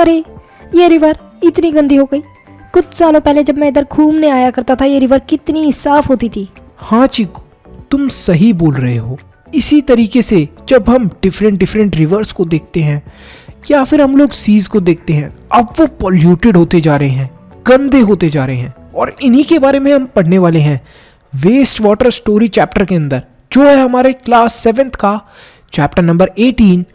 अरे ये रिवर इतनी गंदी हो गई। कुछ सालों पहले जब मैं इधर घूमने आया करता था ये रिवर कितनी साफ होती थी। हाँ चीकू, तुम सही बोल रहे हो। इसी तरीके से जब हम डिफरेंट रिवर्स को देखते हैं या फिर हम लोग सीज को देखते हैं, अब वो पॉल्यूटेड होते जा रहे हैं, गंदे होते जा रहे हैं। और इन्हीं के बारे में हम पढ़ने वाले हैं वेस्ट वाटर स्टोरी चैप्टर के अंदर, जो है हमारे क्लास 7th का चैप्टर नंबर 18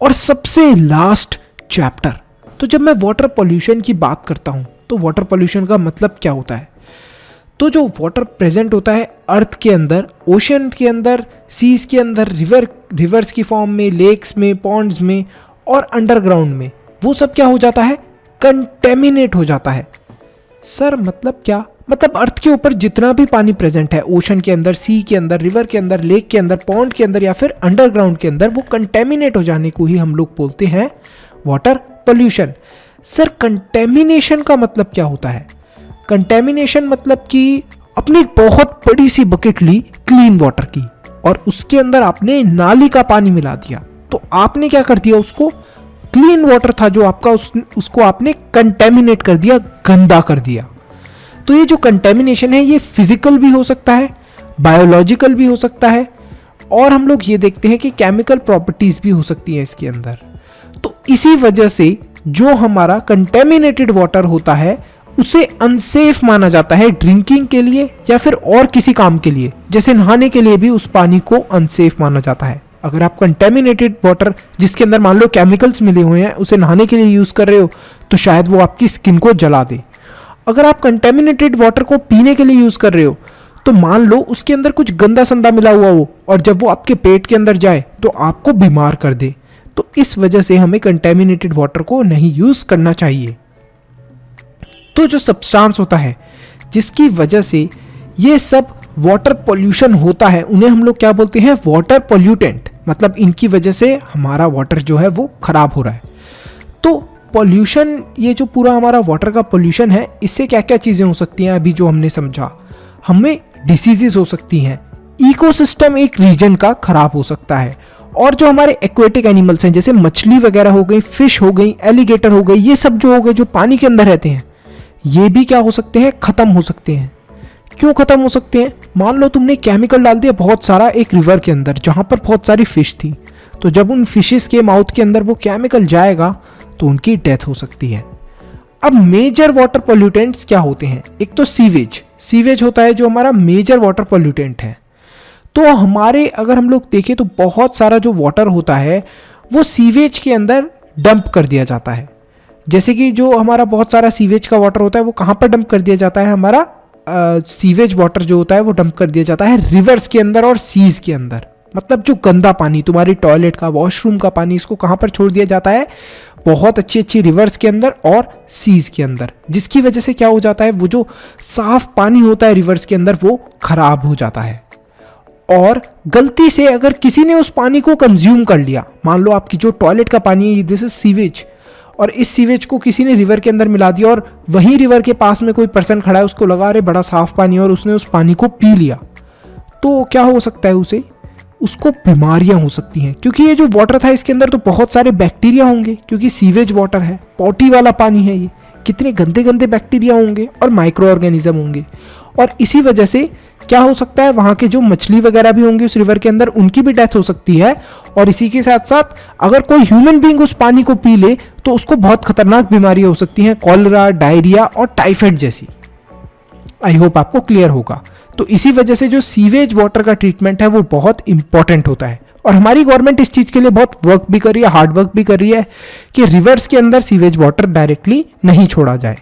और सबसे लास्ट चैप्टर। तो जब मैं वाटर पोल्यूशन की बात करता हूँ तो वाटर पोल्यूशन का मतलब क्या होता है? तो जो वाटर प्रेजेंट होता है अर्थ के अंदर, ओशन के अंदर, सीज के अंदर, रिवर्स की फॉर्म में, लेक्स में, पॉन्ड्स में और अंडरग्राउंड में, वो सब क्या हो जाता है? कंटेमिनेट हो जाता है। सर मतलब क्या? मतलब अर्थ के ऊपर जितना भी पानी प्रेजेंट है, ओशन के अंदर, सी के अंदर, रिवर के अंदर, लेक के अंदर, पॉन्ड के अंदर या फिर अंडरग्राउंड के अंदर, वो कंटेमिनेट हो जाने को ही हम लोग बोलते हैं वाटर पोल्यूशन। सर कंटेमिनेशन का मतलब क्या होता है? कंटेमिनेशन मतलब कि अपनी एक बहुत बड़ी सी बकेट ली क्लीन वाटर की और उसके अंदर आपने नाली का पानी मिला दिया, तो आपने क्या कर दिया? उसको क्लीन वाटर था जो आपका, उसको आपने कंटेमिनेट कर दिया, गंदा कर दिया। तो ये जो कंटेमिनेशन है ये फिजिकल भी हो सकता है, बायोलॉजिकल भी हो सकता है, और हम लोग ये देखते हैं कि केमिकल प्रॉपर्टीज भी हो सकती हैं इसके अंदर। तो इसी वजह से जो हमारा कंटेमिनेटेड वाटर होता है उसे अनसेफ माना जाता है ड्रिंकिंग के लिए या फिर और किसी काम के लिए, जैसे नहाने के लिए भी उस पानी को अनसेफ माना जाता है। अगर आप कंटेमिनेटेड वाटर जिसके अंदर मान लो केमिकल्स मिले हुए हैं उसे नहाने के लिए यूज कर रहे हो तो शायद वो आपकी स्किन को जला दे। अगर आप कंटेमिनेटेड वाटर को पीने के लिए यूज कर रहे हो तो मान लो उसके अंदर कुछ गंदा संदा मिला हुआ हो और जब वो आपके पेट के अंदर जाए तो आपको बीमार कर दे। तो इस वजह से हमें कंटेमिनेटेड वाटर को नहीं यूज करना चाहिए। तो जो सब्सटेंस होता है जिसकी वजह से ये सब वाटर पोल्यूशन होता है उन्हें हम लोग क्या बोलते हैं? Water pollutant. मतलब इनकी वजह से हमारा वाटर जो है वो खराब हो रहा है। तो पोल्यूशन, ये जो पूरा हमारा वाटर का पोल्यूशन है, इससे क्या क्या चीज़ें हो सकती हैं अभी जो हमने समझा। हमें डिसीजेस हो सकती हैं, इकोसिस्टम एक रीजन का खराब हो सकता है, और जो हमारे एक्वेटिक एनिमल्स हैं जैसे मछली वगैरह हो गई, फिश हो गई, एलिगेटर हो गई, ये सब जो हो गए जो पानी के अंदर रहते हैं, ये भी क्या हो सकते हैं? खत्म हो सकते हैं। क्यों खत्म हो सकते हैं? मान लो तुमने केमिकल डाल दिया बहुत सारा एक रिवर के अंदर जहां पर बहुत सारी फिश थी, तो जब उन फिशेस के माउथ के अंदर वो केमिकल जाएगा तो उनकी डेथ हो सकती है। अब मेजर वाटर पोल्यूटेंट्स क्या होते हैं? एक तो सीवेज होता है जो हमारा मेजर वाटर पोल्यूटेंट है। तो हमारे अगर हम लोग देखें तो बहुत सारा जो वाटर होता है वो सीवेज के अंदर डंप कर दिया जाता है। जैसे कि जो हमारा बहुत सारा सीवेज का वाटर होता है वो कहाँ पर डंप कर दिया जाता है? हमारा सीवेज वाटर जो होता है वो डंप कर दिया जाता है रिवर्स के अंदर और सीज के अंदर। मतलब जो गंदा पानी, तुम्हारी टॉयलेट का, वॉशरूम का पानी, इसको कहाँ पर छोड़ दिया जाता है? बहुत अच्छी रिवर्स के अंदर और सीज के अंदर, जिसकी वजह से क्या हो जाता है? वो जो साफ पानी होता है रिवर्स के अंदर वो खराब हो जाता है। और गलती से अगर किसी ने उस पानी को कंज्यूम कर लिया, मान लो आपकी जो टॉयलेट का पानी है दिस इज सीवेज, और इस सीवेज को किसी ने रिवर के अंदर मिला दिया और वहीं रिवर के पास में कोई पर्सन खड़ा है, उसको लगा रहे बड़ा साफ पानी, और उसने उस पानी को पी लिया, तो क्या हो सकता है? उसको बीमारियां हो सकती हैं। क्योंकि ये जो वाटर था इसके अंदर तो बहुत सारे बैक्टीरिया होंगे, क्योंकि सीवेज वाटर है, पॉटी वाला पानी है, ये कितने गंदे गंदे बैक्टीरिया होंगे और माइक्रो ऑर्गेनिज्म होंगे। और इसी वजह से क्या हो सकता है? वहाँ के जो मछली वगैरह भी होंगी उस रिवर के अंदर, उनकी भी डेथ हो सकती है। और इसी के साथ साथ अगर कोई ह्यूमन बीइंग उस पानी को पी ले तो उसको बहुत खतरनाक बीमारियां हो सकती हैं, कॉलरा, डायरिया और टाइफाइड जैसी। आई होप आपको क्लियर होगा। तो इसी वजह से जो सीवेज वाटर का ट्रीटमेंट है वो बहुत इंपॉर्टेंट होता है, और हमारी गवर्नमेंट इस चीज़ के लिए बहुत वर्क भी कर रही है, हार्ड वर्क भी कर रही है कि रिवर्स के अंदर सीवेज वाटर डायरेक्टली नहीं छोड़ा जाए।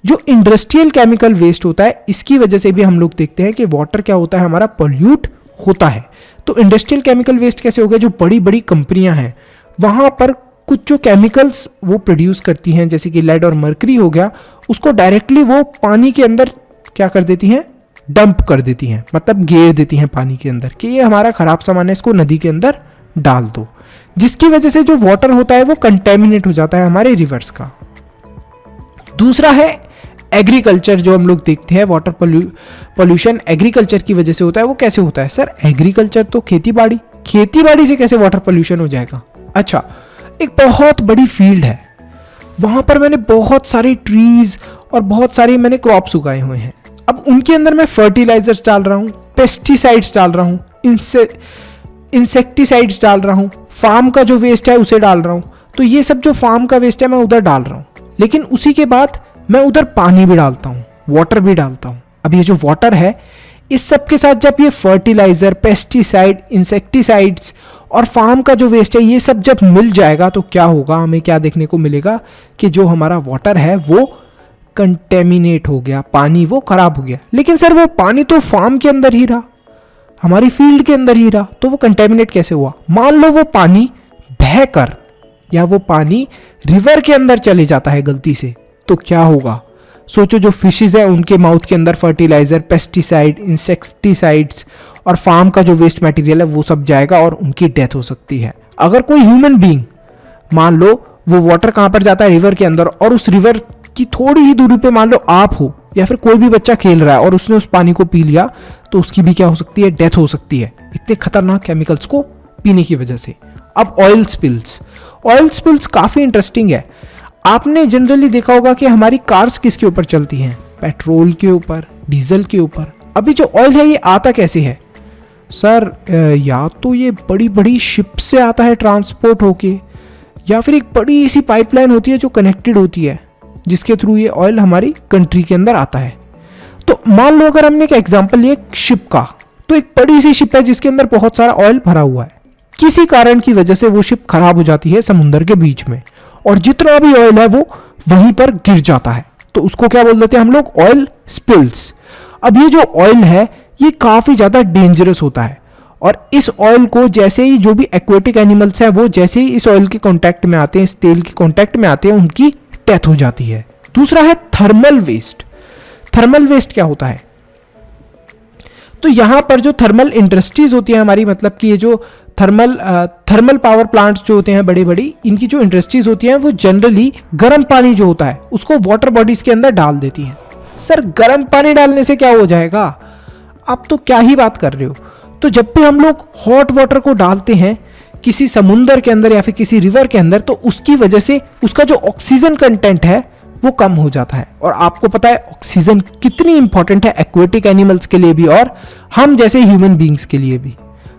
जो इंडस्ट्रियल केमिकल वेस्ट होता है इसकी वजह से भी हम लोग देखते हैं कि वाटर क्या होता है? हमारा पोल्यूट होता है। तो इंडस्ट्रियल केमिकल वेस्ट कैसे हो गया? जो बड़ी बड़ी कंपनियां हैं वहाँ पर कुछ जो केमिकल्स वो प्रोड्यूस करती हैं, जैसे कि लेड और मर्करी हो गया, उसको डायरेक्टली वो पानी के अंदर क्या कर देती हैं? डंप कर देती हैं, मतलब घेर देती हैं पानी के अंदर कि ये हमारा खराब सामान है, इसको नदी के अंदर डाल दो, जिसकी वजह से जो वाटर होता है वो कंटेमिनेट हो जाता है हमारे रिवर्स का। दूसरा है एग्रीकल्चर, जो हम लोग देखते हैं वाटर पोल्यूशन एग्रीकल्चर की वजह से होता है। वो कैसे होता है? सर एग्रीकल्चर तो खेती बाड़ी से कैसे वाटर पोल्यूशन हो जाएगा? अच्छा, एक बहुत बड़ी फील्ड है, वहाँ पर मैंने बहुत सारे ट्रीज और बहुत सारे मैंने क्रॉप्स उगाए हुए हैं। अब उनके अंदर मैं फर्टिलाइजर्स डाल रहा हूँ, पेस्टिसाइड्स डाल रहा हूँ, इंसेक्टिसाइड्स डाल रहा हूँ, फार्म का जो वेस्ट है उसे डाल रहा हूँ। तो ये सब जो फार्म का वेस्ट है मैं उधर डाल रहा हूँ, लेकिन उसी के बाद मैं उधर पानी भी डालता हूँ, वाटर भी डालता हूँ। अब ये जो वाटर है, इस सब के साथ जब ये फर्टिलाइजर, पेस्टिसाइड, इंसेक्टिसाइड्स और फार्म का जो वेस्ट है, ये सब जब मिल जाएगा तो क्या होगा, हमें क्या देखने को मिलेगा कि जो हमारा वाटर है वो कंटेमिनेट हो गया, पानी वो खराब हो गया। लेकिन सर वो पानी तो फार्म के अंदर ही रहा, हमारी फील्ड के अंदर ही रहा, तो वो कंटेमिनेट कैसे हुआ? मान लो वो पानी बहकर या वो पानी रिवर के अंदर चले जाता है गलती से, तो क्या होगा? सोचो, जो फिशेज है उनके माउथ के अंदर फर्टिलाइजर, पेस्टिसाइड, इंसेक्टिसाइड्स और फार्म का जो वेस्ट मटेरियल है वो सब जाएगा और उनकी डेथ हो सकती है। अगर कोई ह्यूमन बीइंग, मान लो वो वाटर कहाँ पर जाता है, रिवर के अंदर, और उस रिवर की थोड़ी ही दूरी पे मान लो आप हो या फिर कोई भी बच्चा खेल रहा है और उसने उस पानी को पी लिया, तो उसकी भी क्या हो सकती है? डेथ हो सकती है, इतने खतरनाक केमिकल्स को पीने की वजह से। अब ऑयल स्पिल्स काफी इंटरेस्टिंग है। आपने जनरली देखा होगा कि हमारी कार्स किसके ऊपर चलती हैं? पेट्रोल के ऊपर, डीजल के ऊपर। अभी जो ऑयल है ये आता कैसे है सर? या तो ये बड़ी बड़ी शिप से आता है ट्रांसपोर्ट होके, या फिर एक बड़ी सी पाइपलाइन होती है जो कनेक्टेड होती है, जिसके थ्रू ये ऑयल हमारी कंट्री के अंदर आता है। तो मान लो अगर हमने एक एग्जांपल लिया शिप का, तो एक बड़ी सी शिप है जिसके अंदर बहुत सारा ऑयल भरा हुआ है। किसी कारण की वजह से वो शिप खराब हो जाती है समुद्र के बीच में, और जितना भी ऑयल है वो वहीं पर गिर जाता है, तो उसको क्या बोल देते हैं हम लोग? Oil spills. अब ये जो ऑयल है ये काफी ज्यादा डेंजरस होता है, और इस ऑयल को जैसे ही जो भी एक्वेटिक एनिमल्स है वो जैसे ही इस ऑयल के कांटेक्ट में आते हैं, इस तेल के कांटेक्ट में आते हैं, उनकी डेथ हो जाती है। दूसरा है थर्मल वेस्ट। थर्मल वेस्ट क्या होता है? तो यहां पर जो थर्मल इंडस्ट्रीज होती है हमारी, मतलब कि ये जो थर्मल पावर प्लांट्स जो होते हैं बड़ी बड़ी, इनकी जो इंडस्ट्रीज होती हैं वो जनरली गर्म पानी जो होता है उसको वाटर बॉडीज के अंदर डाल देती हैं। सर गर्म पानी डालने से क्या हो जाएगा? आप तो क्या ही बात कर रहे हो। तो जब भी हम लोग हॉट वाटर को डालते हैं किसी समुंदर के अंदर या फिर किसी रिवर के अंदर, तो उसकी वजह से उसका जो ऑक्सीजन कंटेंट है वो कम हो जाता है। और आपको पता है ऑक्सीजन कितनी इंपॉर्टेंट है एक्वेटिक एनिमल्स के लिए भी और हम जैसे ह्यूमन बींग्स के लिए भी।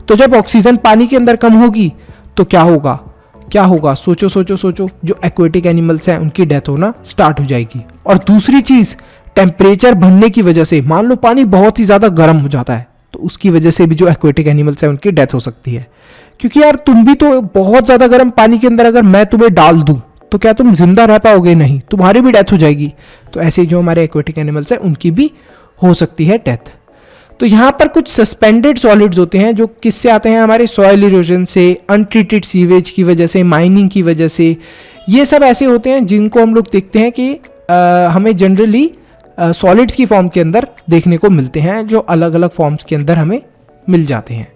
तो जब ऑक्सीजन पानी के अंदर कम होगी तो क्या होगा? क्या होगा? सोचो सोचो सोचो, जो एक्वेटिक एनिमल्स हैं उनकी डेथ होना स्टार्ट हो जाएगी। और दूसरी चीज, टेम्परेचर बढ़ने की वजह से, मान लो पानी बहुत ही ज्यादा गर्म हो जाता है, तो उसकी वजह से भी जो एक्वेटिक एनिमल्स हैं उनकी डेथ हो सकती है। क्योंकि यार तुम भी तो बहुत ज्यादा गर्म पानी के अंदर अगर मैं तुम्हें डाल दूं तो क्या तुम जिंदा रह पाओगे? नहीं, तुम्हारी भी डेथ हो जाएगी। तो ऐसे जो हमारे एक्वेटिक एनिमल्स हैं उनकी भी हो सकती है डेथ। तो यहाँ पर कुछ सस्पेंडेड सॉलिड्स होते हैं जो किससे आते हैं? हमारे सॉइल इरोजन से, अनट्रीटेड सीवेज की वजह से, माइनिंग की वजह से। ये सब ऐसे होते हैं जिनको हम लोग देखते हैं कि हमें जनरली सॉलिड्स की फॉर्म के अंदर देखने को मिलते हैं, जो अलग अलग फॉर्म्स के अंदर हमें मिल जाते हैं।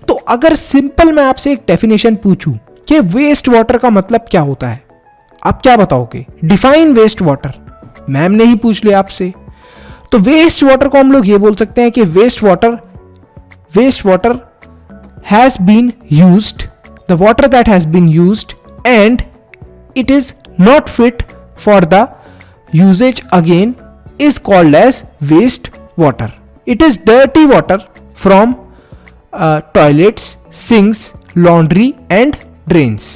तो अगर सिंपल मैं आपसे एक डेफिनेशन पूछूं कि वेस्ट वाटर का मतलब क्या होता है, आप क्या बताओगे? Define waste water. मैम ने ही पूछ लिया आपसे। तो वेस्ट वाटर को हम लोग ये बोल सकते हैं कि waste water has been used, the water that has been used and it is not fit for the uses again is called as waste water. It is dirty water from toilets, sinks, laundry and drains.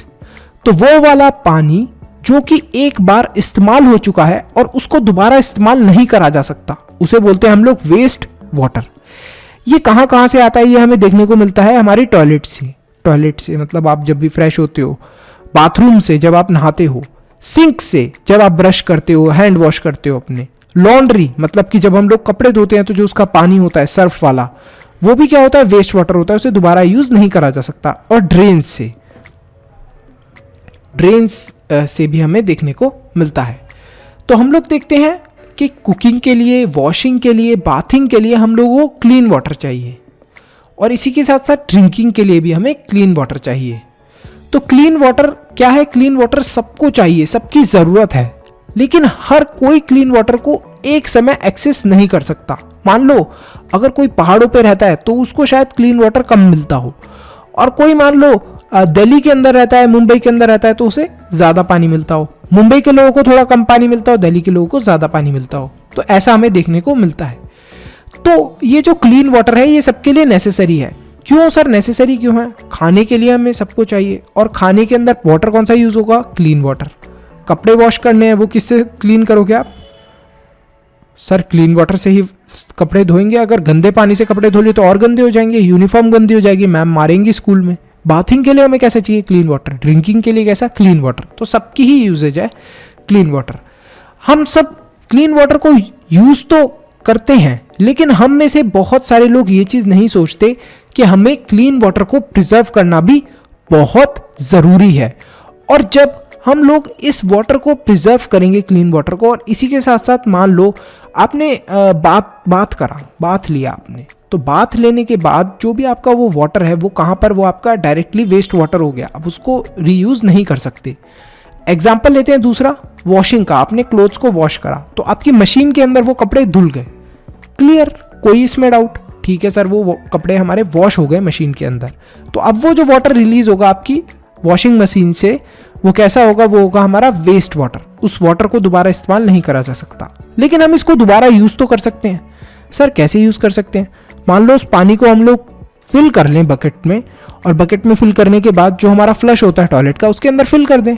तो वो वाला पानी जो कि एक बार इस्तेमाल हो चुका है और उसको दोबारा इस्तेमाल नहीं करा जा सकता, उसे बोलते हैं हम लोग वेस्ट वाटर। ये कहाँ से आता है? ये हमें देखने को मिलता है हमारी टॉयलेट से मतलब आप जब भी फ्रेश होते हो, बाथरूम से जब आप नहाते हो, सिंक से जब आप ब्रश करते हो, हैंड वॉश करते हो अपने, लॉन्ड्री मतलब कि जब हम लोग कपड़े धोते हैं तो जो उसका पानी होता है सर्फ वाला, वो भी क्या होता है? वेस्ट वाटर होता है, उसे दोबारा यूज नहीं करा जा सकता। और ड्रेन्स से भी हमें देखने को मिलता है। तो हम लोग देखते हैं कि कुकिंग के लिए, वॉशिंग के लिए, बाथिंग के लिए हम लोगों को क्लीन वाटर चाहिए, और इसी के साथ साथ ड्रिंकिंग के लिए भी हमें क्लीन वाटर चाहिए। तो क्लीन वाटर क्या है? क्लीन वाटर सबको चाहिए, सबकी ज़रूरत है, लेकिन हर कोई क्लीन वाटर को एक समय एक्सेस नहीं कर सकता। मान लो अगर कोई पहाड़ों पे रहता है तो उसको शायद क्लीन वाटर कम मिलता हो, और कोई मान लो दिल्ली के अंदर रहता है, मुंबई के अंदर रहता है, तो उसे ज़्यादा पानी मिलता हो। मुंबई के लोगों को थोड़ा कम पानी मिलता हो, दिल्ली के लोगों को ज़्यादा पानी मिलता हो, तो ऐसा हमें देखने को मिलता है। तो ये जो क्लीन वाटर है ये सबके लिए नेसेसरी है। क्यों सर नेसेसरी क्यों है? खाने के लिए हमें सबको चाहिए, और खाने के अंदर वाटर कौन सा यूज़ होगा? Clean water. कपड़े वॉश करने हैं, वो किससे क्लीन करोगे आप? सर क्लीन वाटर से ही कपड़े धोएंगे। अगर गंदे पानी से कपड़े धो लिए तो और गंदे हो जाएंगे, यूनिफॉर्म गंदी हो जाएगी, मैम मारेंगी स्कूल में। बाथिंग के लिए हमें कैसा चाहिए? Clean water. ड्रिंकिंग के लिए कैसा? Clean water. तो सबकी ही यूजेज है क्लीन वाटर। हम सब क्लीन वाटर को यूज़ तो करते हैं, लेकिन हम में से बहुत सारे लोग ये चीज़ नहीं सोचते कि हमें क्लीन वाटर को प्रिजर्व करना भी बहुत ज़रूरी है। और जब हम लोग इस वाटर को प्रिजर्व करेंगे, क्लीन वाटर को, और इसी के साथ साथ मान लो आपने बाथ लिया आपने, तो बाथ लेने के बाद जो भी आपका वो वाटर है वो कहाँ पर, वो आपका डायरेक्टली वेस्ट वाटर हो गया। अब उसको रीयूज़ नहीं कर सकते। एग्जाम्पल लेते हैं दूसरा, वॉशिंग का। आपने क्लोथ्स को वॉश करा तो आपकी मशीन के अंदर वो कपड़े धुल गए, क्लियर, कोई इसमें डाउट? ठीक है सर, वो कपड़े हमारे वॉश हो गए मशीन के अंदर, तो अब वो जो वाटर रिलीज होगा आपकी वॉशिंग मशीन से, वो कैसा होगा? वो होगा हमारा वेस्ट वाटर। उस वाटर को दोबारा इस्तेमाल नहीं करा जा सकता, लेकिन हम इसको दोबारा यूज़ तो कर सकते हैं। सर कैसे यूज़ कर सकते हैं? मान लो उस पानी को हम लोग फिल कर लें बकेट में, और बकेट में फिल करने के बाद जो हमारा फ्लश होता है टॉयलेट का, उसके अंदर फिल कर दें।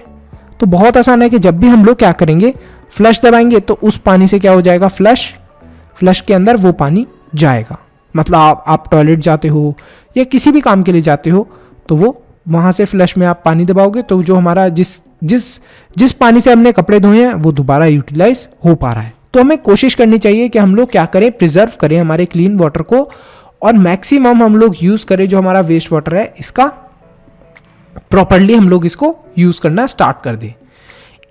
तो बहुत आसान है कि जब भी हम लोग क्या करेंगे, फ्लश दबाएंगे तो उस पानी से क्या हो जाएगा? फ्लश के अंदर वो पानी जाएगा। मतलब आप टॉयलेट जाते हो या किसी भी काम के लिए जाते हो, तो वो वहाँ से फ्लश में आप पानी दबाओगे तो जो हमारा जिस पानी से हमने कपड़े धोए हैं वो दोबारा यूटिलाइज हो पा रहा है। तो हमें कोशिश करनी चाहिए कि हम लोग क्या करें, प्रिजर्व करें हमारे क्लीन वाटर को, और मैक्सिमम हम लोग यूज़ करें जो हमारा वेस्ट वाटर है, इसका प्रॉपरली हम लोग इसको यूज़ करना स्टार्ट कर दें।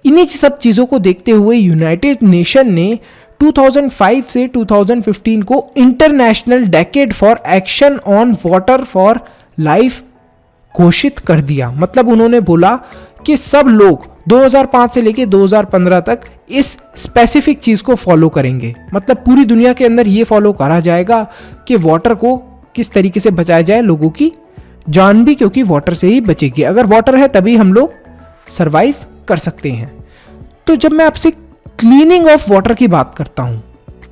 इन्हीं सब चीज़ों को देखते हुए यूनाइटेड नेशन ने 2005 से 2015 को international decade for action on water for life घोषित कर दिया। मतलब उन्होंने बोला कि सब लोग 2005 से लेके 2015 तक इस स्पेसिफिक चीज़ को फॉलो करेंगे। मतलब पूरी दुनिया के अंदर ये फॉलो करा जाएगा कि वाटर को किस तरीके से बचाया जाए, लोगों की जान भी, क्योंकि वाटर से ही बचेगी। अगर वाटर है तभी हम लोग सरवाइव कर सकते हैं। तो जब मैं आपसे क्लीनिंग ऑफ वाटर की बात करता हूं,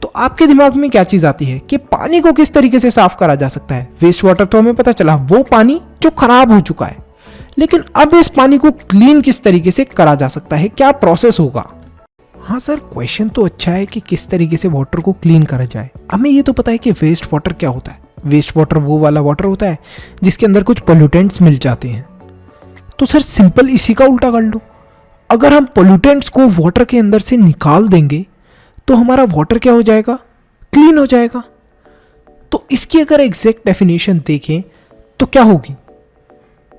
तो आपके दिमाग में क्या चीज आती है कि पानी को किस तरीके से साफ करा जा सकता है? वेस्ट वाटर तो हमें पता चला, वो पानी जो खराब हो चुका है, लेकिन अब इस पानी को क्लीन किस तरीके से करा जा सकता है? क्या प्रोसेस होगा? हाँ सर, क्वेश्चन तो अच्छा है कि किस तरीके से वाटर को क्लीन करा जाए। हमें ये तो पता है कि वेस्ट वाटर क्या होता है। वेस्ट वाटर वो वाला वाटर होता है जिसके अंदर कुछ पोल्यूटेंट्स मिल जाते हैं। तो सर सिंपल इसी का उल्टा कर लो, अगर हम पोल्यूटेंट्स को वाटर के अंदर से निकाल देंगे तो हमारा वाटर क्या हो जाएगा? क्लीन हो जाएगा। तो इसकी अगर एग्जैक्ट डेफिनेशन देखें तो क्या होगी?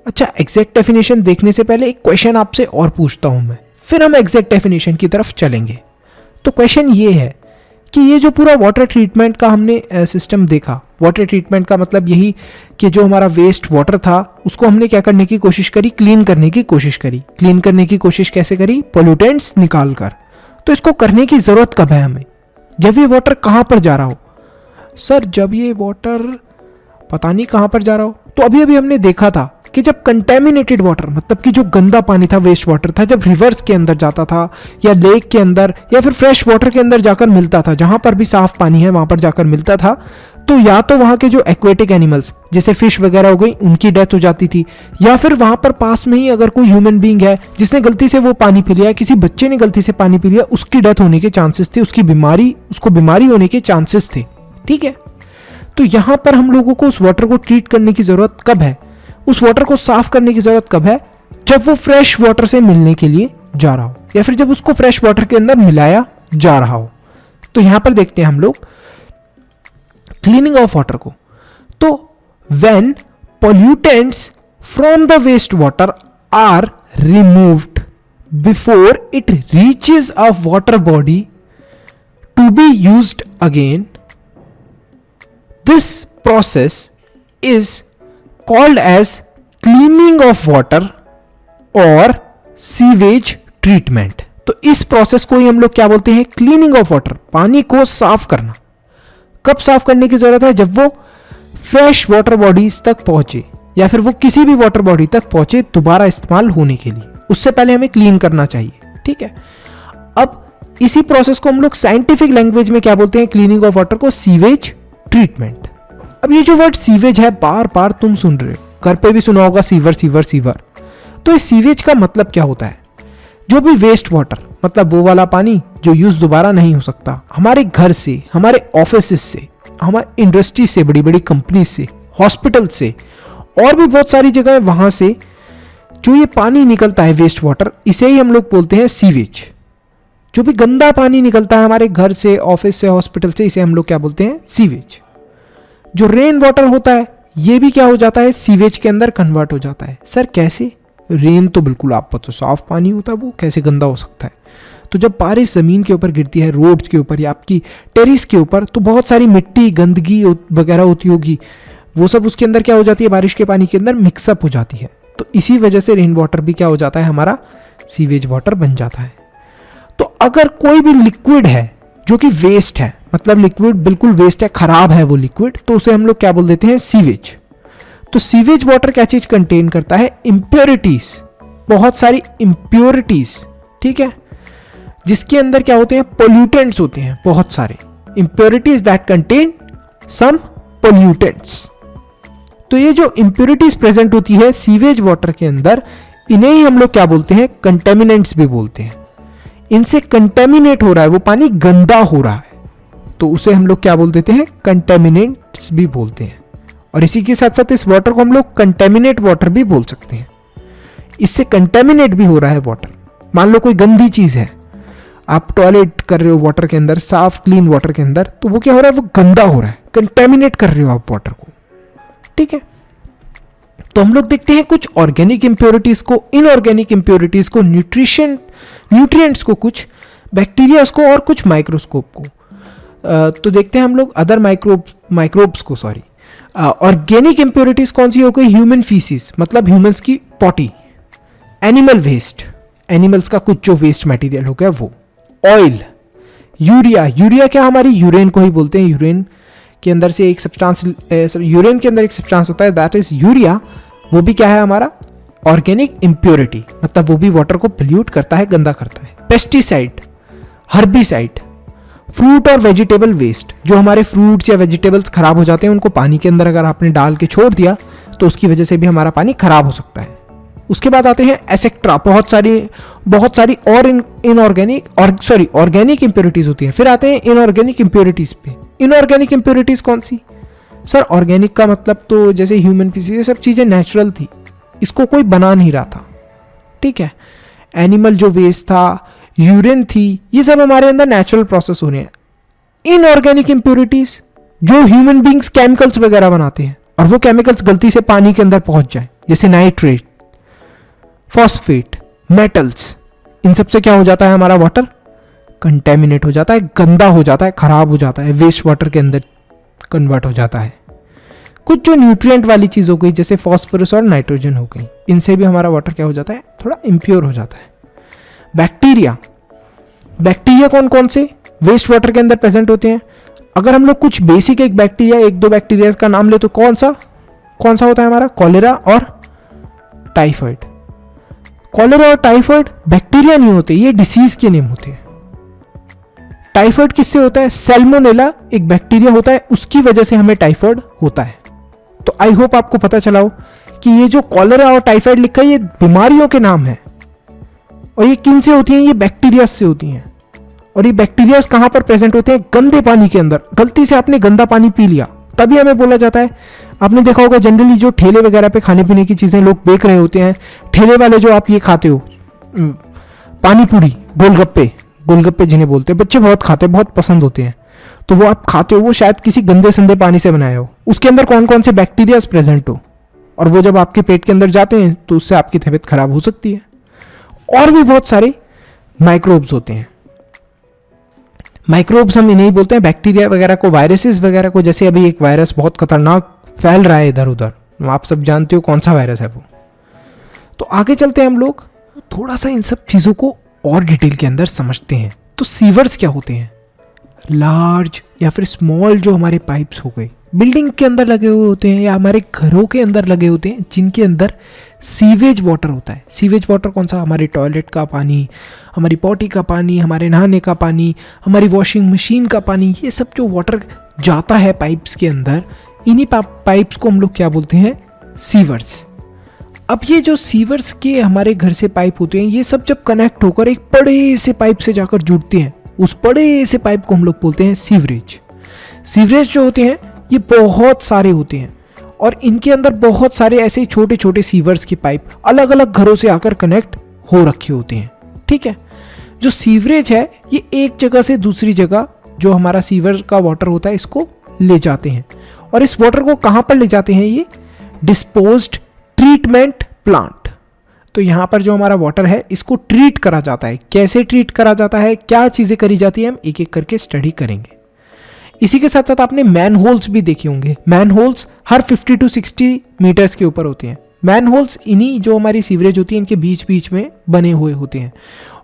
अच्छा, एग्जैक्ट डेफिनेशन देखने से पहले एक क्वेश्चन आपसे और पूछता हूं मैं, फिर हम एग्जैक्ट डेफिनेशन की तरफ चलेंगे। तो क्वेश्चन ये है कि ये जो पूरा वाटर ट्रीटमेंट का हमने सिस्टम देखा, वाटर ट्रीटमेंट का मतलब यही कि जो हमारा वेस्ट वाटर था उसको हमने क्या करने की कोशिश करी? क्लीन करने की कोशिश करी। क्लीन करने की कोशिश कैसे करी? पोल्यूटेंट्स निकाल कर। तो इसको करने की ज़रूरत कब है हमें? जब ये वाटर कहाँ पर जा रहा हो? सर जब ये वाटर पता नहीं कहाँ पर जा रहा हो। तो अभी अभी हमने देखा था कि जब कंटेमिनेटेड वाटर, मतलब कि जो गंदा पानी था, वेस्ट वाटर था, जब रिवर्स के अंदर जाता था या लेक के अंदर या फिर फ्रेश वाटर के अंदर जाकर मिलता था, जहाँ पर भी साफ पानी है वहाँ पर जाकर मिलता था, तो या तो वहाँ के जो एक्वेटिक एनिमल्स जैसे फिश वगैरह हो गई उनकी डेथ हो जाती थी, या फिर वहाँ पर पास में ही अगर कोई ह्यूमन बीइंग है जिसने गलती से वो पानी पी लिया, किसी बच्चे ने गलती से पानी पी लिया, उसकी डेथ होने के चांसेस थे, उसको बीमारी होने के चांसेस थे। ठीक है, तो यहाँ पर हम लोगों को उस वाटर को ट्रीट करने की ज़रूरत कब है? उस वाटर को साफ करने की ज़रूरत कब है? जब वो फ्रेश वाटर से मिलने के लिए जा रहा हो, या फिर जब उसको फ्रेश वाटर के अंदर मिलाया जा रहा हो। तो यहां पर देखते हैं हम लोग क्लीनिंग ऑफ वाटर को। तो when pollutants from the waste water are removed before it reaches a water body to be used again, this process is called as cleaning of water और सीवेज ट्रीटमेंट। तो इस process को ही हम लोग क्या बोलते हैं? क्लीनिंग ऑफ वाटर, पानी को साफ करना। कब साफ करने की जरूरत है? जब वो फ्रेश वाटर बॉडीज तक पहुंचे या फिर वो किसी भी वाटर बॉडी तक पहुंचे दोबारा इस्तेमाल होने के लिए, उससे पहले हमें क्लीन करना चाहिए। ठीक है। अब इसी प्रोसेस को हम लोग साइंटिफिक लैंग्वेज में क्या बोलते हैं, क्लीनिंग ऑफ वाटर को सीवेज ट्रीटमेंट। अब ये जो वर्ड सीवेज है बार बार तुम सुन रहे हो, घर पे भी सुना होगा सीवर सीवर सीवर। तो इस सीवेज का मतलब क्या होता है, जो भी वेस्ट वाटर, मतलब वो वाला पानी जो यूज दोबारा नहीं हो सकता, हमारे घर से, हमारे ऑफिस से, हमारे इंडस्ट्री से, बड़ी बड़ी कंपनी से, हॉस्पिटल से और भी बहुत सारी जगह है, वहां से जो ये पानी निकलता है वेस्ट वाटर, इसे ही हम लोग बोलते हैं सीवेज। जो भी गंदा पानी निकलता है हमारे घर से, ऑफिस से, हॉस्पिटल से, इसे हम लोग क्या बोलते हैं, सीवेज। जो रेन वाटर होता है ये भी क्या हो जाता है, सीवेज के अंदर कन्वर्ट हो जाता है। सर कैसे, रेन तो बिल्कुल आप तो साफ पानी होता है, वो कैसे गंदा हो सकता है। तो जब बारिश ज़मीन के ऊपर गिरती है, रोड्स के ऊपर या आपकी टेरिस के ऊपर, तो बहुत सारी मिट्टी, गंदगी वगैरह होती होगी, वो सब उसके अंदर क्या हो जाती है, बारिश के पानी के अंदर मिक्सअप हो जाती है। तो इसी वजह से रेन वाटर भी क्या हो जाता है, हमारा सीवेज वाटर बन जाता है। तो अगर कोई भी लिक्विड है जो कि वेस्ट है, मतलब लिक्विड बिल्कुल वेस्ट है, खराब है वो लिक्विड, तो उसे हम लोग क्या बोल देते हैं, सीवेज। तो सीवेज वाटर क्या चीज कंटेन करता है, इम्प्योरिटीज, बहुत सारी इम्प्योरिटीज, ठीक है, जिसके अंदर क्या होते हैं, पोल्यूटेंट्स होते हैं, बहुत सारे impurities that contain some pollutants. तो ये जो इम्प्योरिटीज प्रेजेंट होती है सीवेज वाटर के अंदर, इन्हें ही हम लोग क्या बोलते हैं, कंटेमिनेंट्स भी बोलते हैं। इनसे कंटेमिनेट हो रहा है, वो पानी गंदा हो रहा है, तो उसे हम लोग क्या बोल देते हैं, कंटेमिनेंट्स भी बोलते हैं। और इसी के साथ साथ इस वाटर को हम लोग कंटेमिनेट वाटर भी बोल सकते हैं। इससे कंटेमिनेट भी हो रहा है वाटर। मान लो कोई गंदी चीज है, आप टॉयलेट कर रहे हो वाटर के अंदर, साफ क्लीन वाटर के अंदर, तो वो क्या हो रहा है, वो गंदा हो रहा है, कंटेमिनेट कर रहे हो आप वाटर को, ठीक है। तो हम लोग देखते हैं कुछ ऑर्गेनिक इंप्योरिटीज को, इनऑर्गेनिक इंप्योरिटीज को, न्यूट्रिएंट्स को, कुछ बैक्टीरियाज को और कुछ माइक्रोस्कोप को। तो देखते हैं हम लोग अदर माइक्रोब्स को, सॉरी। ऑर्गेनिक इंप्योरिटीज कौन सी हो गई, ह्यूमन फीसिस, मतलब ह्यूमंस की पॉटी, एनिमल वेस्ट, एनिमल्स का कुछ जो वेस्ट मटेरियल हो गया वो, ऑयल, यूरिया, यूरिया क्या, हमारी यूरेन को ही बोलते हैं। यूरेन के अंदर से एक सब्सटेंस, यूरेन के अंदर एक सब्सटेंस होता है, दैट इज यूरिया। वो भी क्या है, हमारा ऑर्गेनिक इंप्योरिटी, मतलब वो भी वाटर को पोल्यूट करता है, गंदा करता है। पेस्टिसाइड, हर्बिसाइड, फ्रूट और वेजिटेबल वेस्ट, जो हमारे फ्रूट्स या वेजिटेबल्स खराब हो जाते हैं, उनको पानी के अंदर अगर आपने डाल के छोड़ दिया तो उसकी वजह से भी हमारा पानी खराब हो सकता है। उसके बाद आते हैं एसेक्ट्रा, बहुत सारी और इनऑर्गेनिक और सॉरी ऑर्गेनिक इंप्योरिटीज होती हैं। फिर आते हैं इनऑर्गेनिक इंप्योरिटीज पे। इनऑर्गेनिक इंप्योरिटीज कौन सी, सर ऑर्गेनिक का मतलब तो जैसे ह्यूमन फीसिस, ये सब चीजें नेचुरल थी, इसको कोई बना नहीं रहा था, ठीक है। एनिमल जो वेस्ट था, यूरिन थी, ये सब हमारे अंदर नेचुरल प्रोसेस हो रहे हैं। इनऑर्गेनिक इंप्योरिटीज जो ह्यूमन बींग्स केमिकल्स वगैरह बनाते हैं और वो केमिकल्स गलती से पानी के अंदर पहुंच जाए, जैसे नाइट्रेट, फॉस्फेट, मेटल्स, इन सब से क्या हो जाता है, हमारा वाटर कंटेमिनेट हो जाता है, गंदा हो जाता है, खराब हो जाता है, वेस्ट वाटर के अंदर कन्वर्ट हो जाता है। कुछ जो न्यूट्रिएंट वाली चीज हो गई, जैसे फॉस्फोरस और नाइट्रोजन हो गई, इनसे भी हमारा वाटर क्या हो जाता है, थोड़ा इम्प्योर हो जाता है। बैक्टीरिया, बैक्टीरिया कौन कौन से वेस्ट वाटर के अंदर प्रेजेंट होते हैं। अगर हम लोग कुछ बेसिक एक बैक्टीरिया, एक दो बैक्टीरिया का नाम ले, तो कौन सा होता है हमारा, कॉलेरा और टाइफाइड। कॉलेरा और टाइफाइड बैक्टीरिया नहीं होते, ये डिसीज के नेम होते हैं। टाइफाइड किससे होता है, सैल्मोनेला एक बैक्टीरिया होता है, उसकी वजह से हमें टाइफाइड होता है। तो आई होप आपको पता चला हो कि ये जो कॉलेरा और टाइफाइड लिखा है, ये बीमारियों के नाम है, और ये किन से होती हैं, ये बैक्टीरिया से होती हैं। और ये बैक्टीरिया कहां पर प्रेजेंट होते हैं, गंदे पानी के अंदर। गलती से आपने गंदा पानी पी लिया, तभी हमें बोला जाता है। आपने देखा होगा जनरली जो ठेले वगैरह पे खाने पीने की चीजें लोग बेच रहे होते हैं, ठेले वाले जो आप ये खाते हो, पानी पूरी, गोलगप्पे जिन्हें बोलते हैं, बच्चे बहुत खाते हैं, बहुत पसंद होते हैं, तो वो आप खाते हो, वो शायद किसी गंदे संदे पानी से बनाया हो, उसके अंदर कौन कौन से बैक्टीरिया प्रेजेंट हो, और वो जब आपके पेट के अंदर जाते हैं तो उससे आपकी तबीयत खराब हो सकती है। और भी बहुत सारे माइक्रोब्स होते हैं। माइक्रोब्स हम इन्हें बोलते हैं, बैक्टीरिया वगैरह को, वायरसेस वगैरह को। जैसे अभी एक वायरस बहुत खतरनाक फैल रहा है इधर उधर, आप सब जानते हो कौन सा वायरस है वो। तो आगे चलते हैं हम लोग, थोड़ा सा इन सब चीज़ों को और डिटेल के अंदर समझते हैं। तो सीवर्स क्या होते हैं, लार्ज या फिर स्मॉल जो हमारे पाइप्स हो गए, बिल्डिंग के अंदर लगे हुए होते हैं या हमारे घरों के अंदर लगे होते हैं, जिनके अंदर सीवेज वाटर होता है। सीवेज वाटर कौन सा? हमारे टॉयलेट का पानी, हमारी पॉटी का पानी, हमारे नहाने का पानी, हमारी वॉशिंग मशीन का पानी, ये सब जो वाटर जाता है पाइप्स के अंदर, इन्हीं पाइप्स को हम लोग क्या बोलते हैं? सीवर्स। अब ये जो सीवर्स के हमारे घर से पाइप होते हैं, ये सब जब कनेक्ट होकर एक बड़े से पाइप से जाकर जुड़ते हैं, उस बड़े से पाइप को हम लोग बोलते हैं सीवरेज। सीवरेज जो होते हैं ये बहुत सारे होते हैं और इनके अंदर बहुत सारे ऐसे छोटे छोटे सीवर्स के पाइप अलग अलग घरों से आकर कनेक्ट हो रखे होते हैं। ठीक है, जो सीवरेज है ये एक जगह से दूसरी जगह जो हमारा सीवर का वाटर होता है इसको ले जाते हैं। और इस वाटर को कहाँ पर ले जाते हैं? ये डिस्पोज्ड ट्रीटमेंट प्लांट। तो यहाँ पर जो हमारा वाटर है इसको ट्रीट करा जाता है। कैसे ट्रीट करा जाता है, क्या चीज़ें करी जाती है, हम एक एक करके स्टडी करेंगे। इसी के साथ साथ आपने मैन होल्स भी देखे होंगे। मैन होल्स हर 50 to 60 मीटर्स के ऊपर होते हैं। मैन होल्स इन्हीं जो हमारी सीवरेज होती है इनके बीच बीच में बने हुए होते हैं।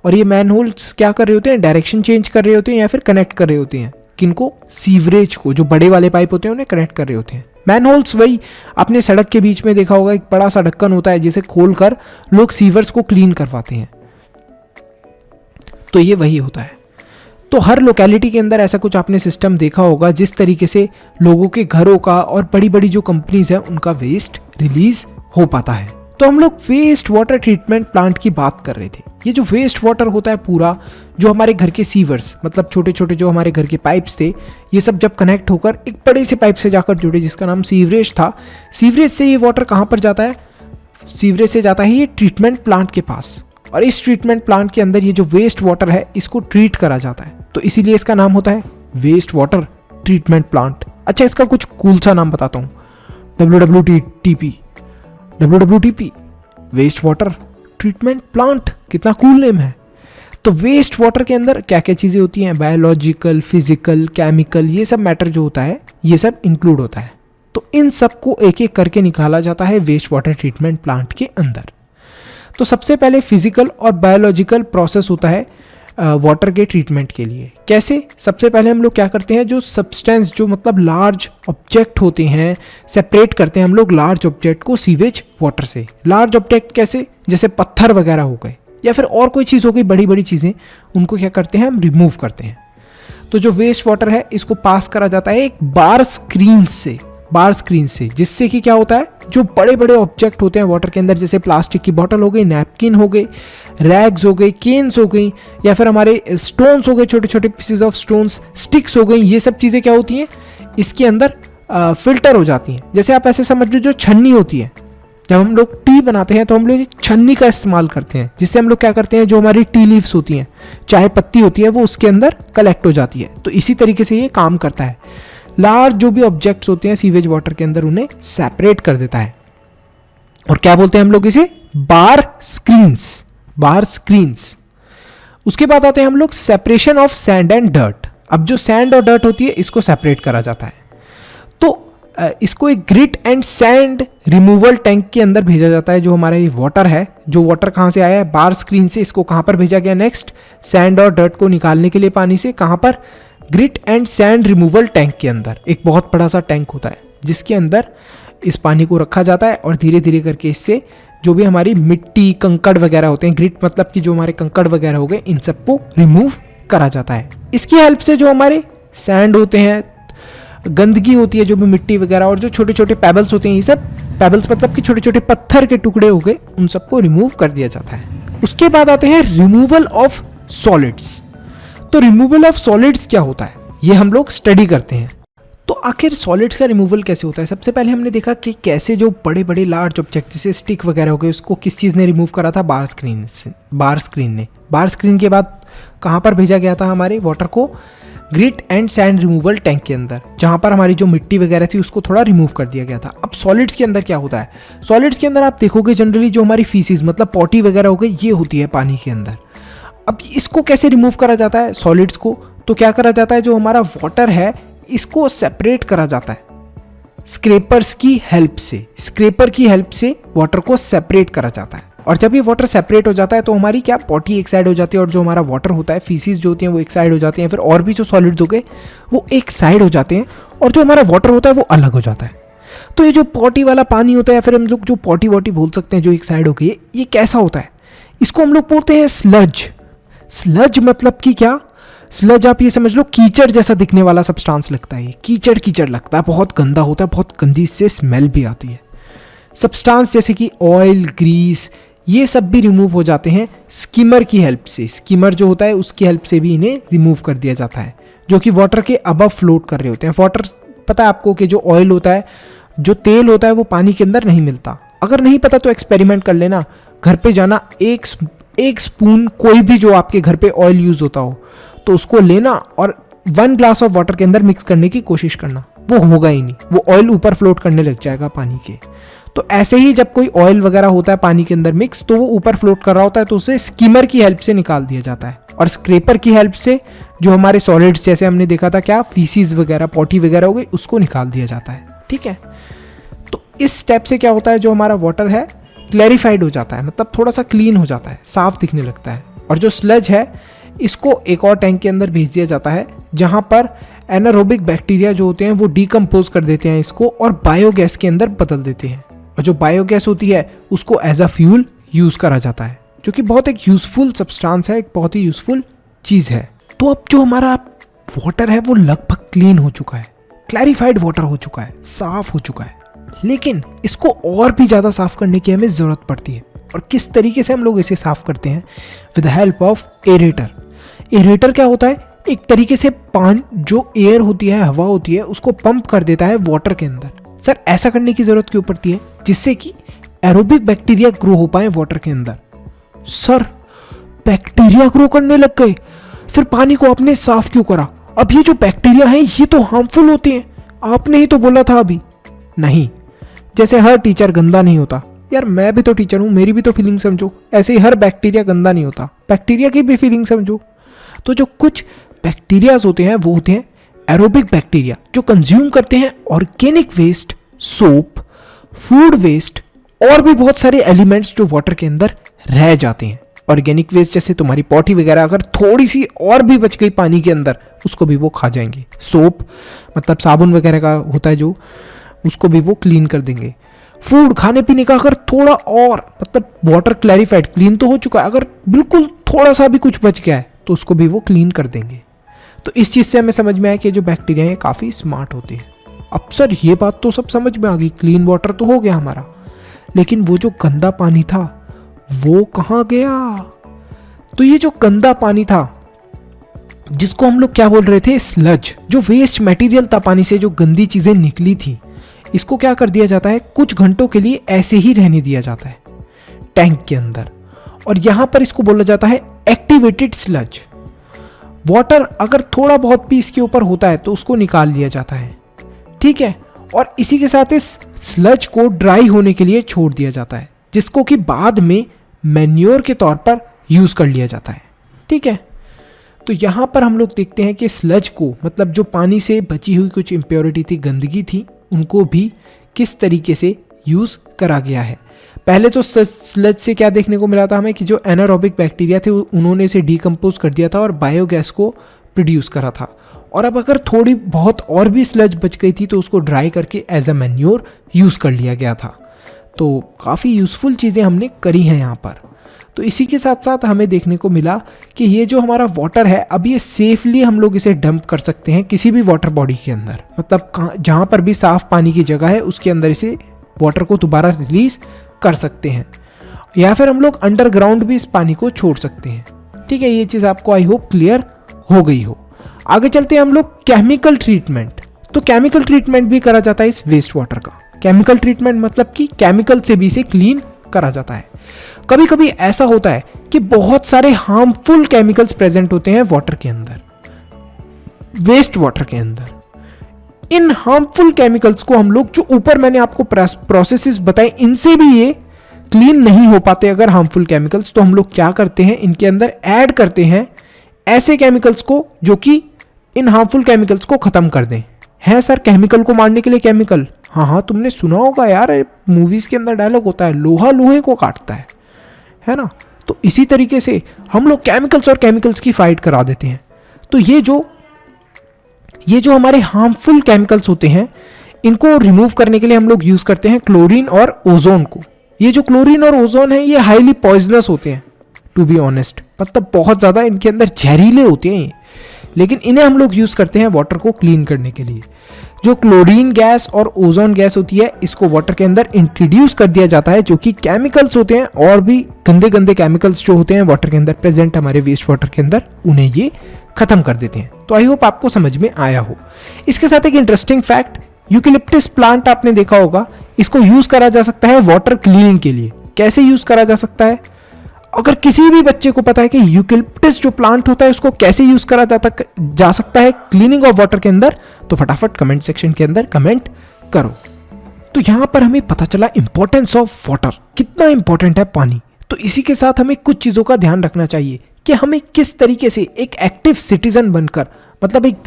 और ये मैन होल्स क्या कर रहे होते हैं? डायरेक्शन चेंज कर रहे होते हैं या फिर कनेक्ट कर रहे होते हैं। किनको? सीवरेज को। जो बड़े वाले पाइप होते हैं उन्हें कनेक्ट कर रहे होते हैं। मैन होल्स वही आपने सड़क के बीच में देखा होगा, एक बड़ा सा ढक्कन होता है जिसे खोलकर लोग सीवर्स को क्लीन करवाते हैं। तो ये वही होता है। तो हर लोकेलिटी के अंदर ऐसा कुछ आपने सिस्टम देखा होगा जिस तरीके से लोगों के घरों का और बड़ी बड़ी जो कंपनीज है उनका वेस्ट रिलीज हो पाता है। तो हम लोग वेस्ट वाटर ट्रीटमेंट प्लांट की बात कर रहे थे। ये जो वेस्ट वाटर होता है पूरा, जो हमारे घर के सीवर्स मतलब छोटे छोटे जो हमारे घर के पाइप्स थे, ये सब जब कनेक्ट होकर एक बड़े से पाइप से जाकर जुड़े जिसका नाम सीवरेज था, सीवरेज से ये वाटर कहाँ पर जाता है? सीवरेज से जाता है ये ट्रीटमेंट प्लांट के पास। और इस ट्रीटमेंट प्लांट के अंदर ये जो वेस्ट वाटर है इसको ट्रीट करा जाता है, तो इसीलिए इसका नाम होता है वेस्ट वाटर ट्रीटमेंट प्लांट। अच्छा, इसका कुछ कूल सा नाम बताता हूँ, WWTP, waste water treatment plant. कितना कूल नेम है। तो वेस्ट वाटर के अंदर क्या क्या चीज़ें होती हैं? बायोलॉजिकल, फिजिकल, केमिकल, ये सब मैटर जो होता है ये सब इंक्लूड होता है। तो इन सब को एक एक करके निकाला जाता है वेस्ट वाटर ट्रीटमेंट प्लांट के अंदर। तो सबसे पहले फिजिकल और बायोलॉजिकल प्रोसेस होता है वाटर के ट्रीटमेंट के लिए। कैसे? सबसे पहले हम लोग क्या करते हैं, जो सब्सटेंस जो मतलब लार्ज ऑब्जेक्ट होते हैं, सेपरेट करते हैं हम लोग लार्ज ऑब्जेक्ट को सीवेज वाटर से। लार्ज ऑब्जेक्ट कैसे? जैसे पत्थर वगैरह हो गए या फिर और कोई चीज़ हो गई, बड़ी बड़ी चीज़ें, उनको क्या करते हैं हम? रिमूव करते हैं। तो जो वेस्ट वाटर है इसको पास करा जाता है एक बार स्क्रीन से, जिससे कि क्या होता है, जो बड़े बड़े ऑब्जेक्ट होते हैं वाटर के अंदर, जैसे प्लास्टिक की बोतल हो गई, नैपकिन हो गई, रैग्स हो गई, केन्स हो गई, या फिर हमारे स्टोन्स हो गए, छोटे छोटे पीसेस ऑफ स्टोन्स, स्टिक्स हो गई, ये सब चीज़ें क्या होती हैं इसके अंदर फिल्टर हो जाती हैं। जैसे आप ऐसे समझ लो, जो छन्नी होती है, जब हम लोग टी बनाते हैं तो हम लोग एक छन्नी का इस्तेमाल करते हैं, जिससे हम लोग क्या करते हैं, जो हमारी टी लीव्स होती हैं, चाय पत्ती होती है, वो उसके अंदर कलेक्ट हो जाती है। तो इसी तरीके से ये काम करता है। लार्ज जो भी ऑब्जेक्ट्स होते हैं सीवेज वाटर के अंदर उन्हें सेपरेट कर देता है। और क्या बोलते हैं हम लोग इसे? बार स्क्रीन्स। उसके बाद आते हैं हम लोग separation of sand and dirt. अब जो सैंड और डर्ट होती है इसको सेपरेट करा जाता है। तो इसको एक grit and sand removal tank के अंदर भेजा जाता है। जो हमारा ये वाटर है, जो वाटर कहाँ से आया है? बार स्क्रीन से। इसको कहाँ पर भेजा गया? नेक्स्ट, सैंड और डर्ट को निकालने के लिए पानी से। कहाँ पर? Grit and sand removal tank के अंदर। एक बहुत बड़ा सा टैंक होता है जिसके अंदर इस पानी को रखा जाता है और धीरे धीरे करके इससे जो भी हमारी मिट्टी, कंकड़ वगैरह होते हैं, ग्रिट मतलब कि जो हमारे कंकड़ वगैरह हो गए, इन सबको रिमूव करा जाता है। इसकी हेल्प से जो हमारे सैंड होते हैं, गंदगी होती है, जो भी मिट्टी वगैरह, और जो छोटे छोटे पेबल्स होते हैं, ये सब पेबल्स मतलब कि छोटे छोटे पत्थर के टुकड़े हो गए, उन सबको रिमूव कर दिया जाता है। उसके बाद आते हैं रिमूवल ऑफ सॉलिड्स। तो रिमूवल ऑफ सॉलिड्स क्या होता है, ये हम लोग स्टडी करते हैं। तो आखिर सॉलिड्स का रिमूवल कैसे होता है? सबसे पहले हमने देखा कि कैसे जो बड़े बड़े लार्ज ऑब्जेक्ट जैसे स्टिक वगैरह हो गए, उसको किस चीज़ ने रिमूव करा था? बार स्क्रीन ने। बार स्क्रीन के बाद कहाँ पर भेजा गया था हमारे वाटर को? Grit and sand removal tank के अंदर, जहाँ पर हमारी जो मिट्टी वगैरह थी उसको थोड़ा रिमूव कर दिया गया था। अब सॉलिड्स के अंदर क्या होता है? सॉलिड्स के अंदर आप देखोगे जनरली जो हमारी फीसिस मतलब पॉटी वगैरह हो गई, ये होती है पानी के अंदर। अब इसको कैसे रिमूव करा जाता है सॉलिड्स को? तो क्या करा जाता है, जो हमारा वाटर है इसको सेपरेट करा जाता है स्क्रैपर्स की हेल्प से। स्क्रैपर की हेल्प से वाटर को सेपरेट करा जाता है। और जब ये वाटर सेपरेट हो जाता है तो हमारी क्या पॉटी एक साइड हो जाती है और जो हमारा वाटर होता है, फीसिस जो होती हैं वो एक साइड हो जाती हैं, फिर और भी जो सॉलिड्स हो गए वो एक साइड हो जाते हैं और जो हमारा वाटर होता है वो अलग हो जाता है। तो ये जो पॉटी वाला पानी होता है, या फिर हम लोग जो पॉटी वॉटी बोल सकते हैं जो एक साइड हो गई, ये कैसा होता है? इसको हम लोग बोलते हैं स्लज। स्लज मतलब कि क्या? स्लज आप ये समझ लो कीचड़ जैसा दिखने वाला सब्सटेंस लगता है। ये कीचड़ कीचड़ लगता है, बहुत गंदा होता है, बहुत गंदी इससे स्मेल भी आती है। सब्सटेंस जैसे कि ऑयल, ग्रीस, ये सब भी रिमूव हो जाते हैं स्किमर की हेल्प से। स्किमर जो होता है उसकी हेल्प से भी इन्हें रिमूव कर दिया जाता है, जो कि वाटर के अबव फ्लोट कर रहे होते हैं। वाटर, पता है आपको कि जो ऑयल होता है, जो तेल होता है, वो पानी के अंदर नहीं मिलता। अगर नहीं पता तो एक्सपेरिमेंट कर लेना, घर पे जाना, एक स्पून कोई भी जो आपके घर पे ऑयल यूज़ होता हो तो उसको लेना और 1 ग्लास ऑफ वाटर के अंदर मिक्स करने की कोशिश करना, वो होगा ही नहीं, वो ऑयल ऊपर फ्लोट करने लग जाएगा पानी के। तो ऐसे ही जब कोई ऑयल वगैरह होता है पानी के अंदर मिक्स, तो वो ऊपर फ्लोट कर रहा होता है, तो उसे स्कीमर की हेल्प से निकाल दिया जाता है। और स्क्रेपर की हेल्प से जो हमारे सॉलिड्स, जैसे हमने देखा था क्या, फीसीज वगैरह, पॉटी वगैरह हो गई, उसको निकाल दिया जाता है। ठीक है, तो इस स्टेप से क्या होता है, जो हमारा वाटर है क्लैरिफाइड हो जाता है, मतलब थोड़ा सा क्लीन हो जाता है, साफ दिखने लगता है। और जो स्लज है इसको एक और टैंक के अंदर भेज दिया जाता है, जहाँ पर एनारोबिक बैक्टीरिया जो होते हैं वो डिकम्पोज कर देते हैं इसको और बायोगैस के अंदर बदल देते हैं। और जो बायोगैस होती है उसको एज अ फ्यूल यूज़ करा जाता है, जो कि बहुत एक यूज़फुल सब्सटेंस है, एक बहुत ही यूज़फुल चीज़ है। तो अब जो हमारा वाटर है वो लगभग क्लीन हो चुका है, क्लैरिफाइड वाटर हो चुका है, साफ हो चुका है। लेकिन इसको और भी ज़्यादा साफ करने की हमें ज़रूरत पड़ती है। और किस तरीके से हम लोग इसे साफ करते हैं? With the help of aerator. Aerator क्या होता है? एक तरीके से जो एयर होती है, हवा होती है, उसको पंप कर देता है वाटर के अंदर। सर ऐसा करने की ज़रूरत क्यों पड़ती है? जिससे कि एरोबिक बैक्टीरिया ग्रो हो पाए वाटर के अंदर। सर बैक्टीरिया ग्रो करने लग गए, फिर पानी को आपने साफ क्यों करा? अब ये जो बैक्टीरिया है ये तो हार्मफुल होते हैं, आपने ही तो बोला था अभी। नहीं, जैसे हर टीचर गंदा नहीं होता, यार मैं भी तो टीचर हूँ, मेरी भी तो फीलिंग समझो। ऐसे ही हर बैक्टीरिया गंदा नहीं होता, बैक्टीरिया की भी फीलिंग समझो। तो जो कुछ बैक्टीरियाज होते हैं वो होते हैं एरोबिक बैक्टीरिया, जो कंज्यूम करते हैं organic waste, soap, food waste और भी बहुत सारे एलिमेंट्स जो वाटर के अंदर रह जाते हैं। ऑर्गेनिक वेस्ट जैसे तुम्हारी पॉटी वगैरह अगर थोड़ी सी और भी बच गई पानी के अंदर, उसको भी वो खा जाएंगे। सोप मतलब साबुन वगैरह का होता है जो, उसको भी वो क्लीन कर देंगे। फूड, खाने पीने का अगर थोड़ा और, मतलब वाटर क्लैरिफाइड क्लीन तो हो चुका है, अगर बिल्कुल थोड़ा सा भी कुछ बच गया है तो उसको भी वो क्लीन कर देंगे। तो इस चीज़ से हमें समझ में आया कि जो बैक्टीरिया हैं काफ़ी स्मार्ट होते हैं। अब सर ये बात तो सब समझ में आ गई, क्लीन वाटर तो हो गया हमारा, लेकिन वो जो गंदा पानी था वो कहाँ गया? तो ये जो गंदा पानी था, जिसको हम लोग क्या बोल रहे थे, स्लज, जो वेस्ट मटेरियल था पानी से, जो गंदी चीज़ें निकली थी, इसको क्या कर दिया जाता है, कुछ घंटों के लिए ऐसे ही रहने दिया जाता है टैंक के अंदर। और यहाँ पर इसको बोला जाता है एक्टिवेटेड स्लज। वाटर अगर थोड़ा बहुत भी इसके ऊपर होता है तो उसको निकाल लिया जाता है, ठीक है। और इसी के साथ इस स्लज को ड्राई होने के लिए छोड़ दिया जाता है, जिसको कि बाद में मैन्योर के तौर पर यूज़ कर लिया जाता है, ठीक है। तो यहाँ पर हम लोग देखते हैं कि स्लज को, मतलब जो पानी से बची हुई कुछ इम्प्योरिटी थी, गंदगी थी, उनको भी किस तरीके से यूज़ करा गया है। पहले तो स्लज से क्या देखने को मिला था हमें कि जो एनारोबिक बैक्टीरिया थे उन्होंने इसे डिकम्पोज कर दिया था और बायोगैस को प्रोड्यूस करा था। और अब अगर थोड़ी बहुत और भी स्लज बच गई थी तो उसको ड्राई करके एज अ मैन्योर यूज़ कर लिया गया था। तो काफ़ी यूज़फुल चीज़ें हमने करी हैं यहाँ पर। तो इसी के साथ साथ हमें देखने को मिला कि ये जो हमारा वाटर है, अब ये सेफली हम लोग इसे डंप कर सकते हैं किसी भी वाटर बॉडी के अंदर, मतलब जहाँ पर भी साफ पानी की जगह है उसके अंदर इसे वाटर को दोबारा रिलीज कर सकते हैं, या फिर हम लोग अंडरग्राउंड भी इस पानी को छोड़ सकते हैं, ठीक है। ये चीज़ आपको आई होप क्लियर हो गई हो। आगे चलते हैं हम लोग केमिकल ट्रीटमेंट। तो केमिकल ट्रीटमेंट भी करा जाता है इस वेस्ट वाटर का। केमिकल ट्रीटमेंट मतलब कि केमिकल से भी इसे क्लीन करा जाता है। कभी कभी ऐसा होता है कि बहुत सारे हार्मफुल केमिकल्स प्रेजेंट होते हैं वाटर के अंदर, वेस्ट वाटर के अंदर। इन हार्मफुल केमिकल्स को हम लोग, जो ऊपर मैंने आपको प्रोसेसेस बताए, इनसे भी ये क्लीन नहीं हो पाते अगर हार्मफुल केमिकल्स, तो हम लोग क्या करते हैं, इनके अंदर ऐड करते हैं ऐसे केमिकल्स को जो कि इन हार्मफुल केमिकल्स को खत्म कर दें। है सर केमिकल को मारने के लिए केमिकल? हाँ हाँ, तुमने सुना होगा यार, मूवीज के अंदर डायलॉग होता है, लोहा लोहे को काटता है ना। तो इसी तरीके से हम लोग केमिकल्स और केमिकल्स की फाइट करा देते हैं। तो ये जो हमारे हार्मफुल केमिकल्स होते हैं, इनको रिमूव करने के लिए हम लोग यूज़ करते हैं क्लोरीन और ओजोन को। ये जो क्लोरीन और ओजोन है ये हाईली पॉइजनस होते हैं, टू बी ऑनेस्ट, मतलब बहुत ज़्यादा इनके अंदर जहरीले होते हैं ये, लेकिन इन्हें हम लोग यूज़ करते हैं वाटर को क्लीन करने के लिए। जो क्लोरीन गैस और ओजोन गैस होती है इसको वाटर के अंदर इंट्रोड्यूस कर दिया जाता है, जो कि केमिकल्स होते हैं और भी गंदे गंदे केमिकल्स जो होते हैं वाटर के अंदर प्रेजेंट हमारे वेस्ट वाटर के अंदर, उन्हें ये खत्म कर देते हैं। तो आई होप आपको समझ में आया हो। इसके साथ एक इंटरेस्टिंग फैक्ट, यूकेलिप्टस प्लांट आपने देखा होगा, इसको यूज करा जा सकता है वाटर क्लीनिंग के लिए। कैसे यूज करा जा सकता है? अगर किसी भी बच्चे को पता है कि यूकेलिप्टस जो प्लांट होता है उसको कैसे यूज करा जा सकता है क्लीनिंग ऑफ वाटर के अंदर, तो फटाफट कमेंट सेक्शन के अंदर कमेंट करो। तो यहां पर हमें पता चला इंपॉर्टेंस ऑफ वाटर, कितना इंपॉर्टेंट है पानी। तो इसी के साथ हमें कुछ चीजों का ध्यान रखना चाहिए कि हमें किस तरीके से एक एक्टिव सिटीजन बनकर, मतलब एक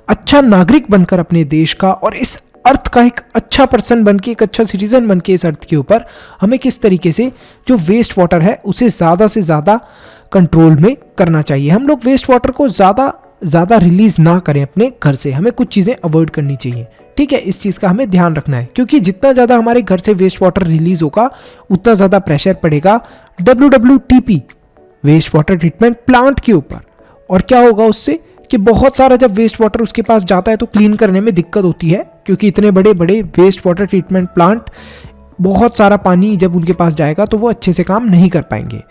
अच्छा नागरिक बनकर अपने देश का और इस अर्थ का एक अच्छा पर्सन बन के, एक अच्छा सिटीजन बन के इस अर्थ के ऊपर हमें किस तरीके से जो वेस्ट वाटर है उसे ज़्यादा से ज़्यादा कंट्रोल में करना चाहिए। हम लोग वेस्ट वाटर को ज़्यादा रिलीज ना करें अपने घर से, हमें कुछ चीज़ें अवॉइड करनी चाहिए। ठीक है, इस चीज़ का हमें ध्यान रखना है, क्योंकि जितना ज़्यादा हमारे घर से वेस्ट वाटर रिलीज होगा उतना ज़्यादा प्रेशर पड़ेगा WWTP waste water treatment plant के ऊपर। और क्या होगा उससे कि बहुत सारा जब वेस्ट वाटर उसके पास जाता है तो क्लीन करने में दिक्कत होती है, क्योंकि इतने बड़े बड़े वेस्ट वाटर ट्रीटमेंट प्लांट, बहुत सारा पानी जब उनके पास जाएगा तो वो अच्छे से काम नहीं कर पाएंगे।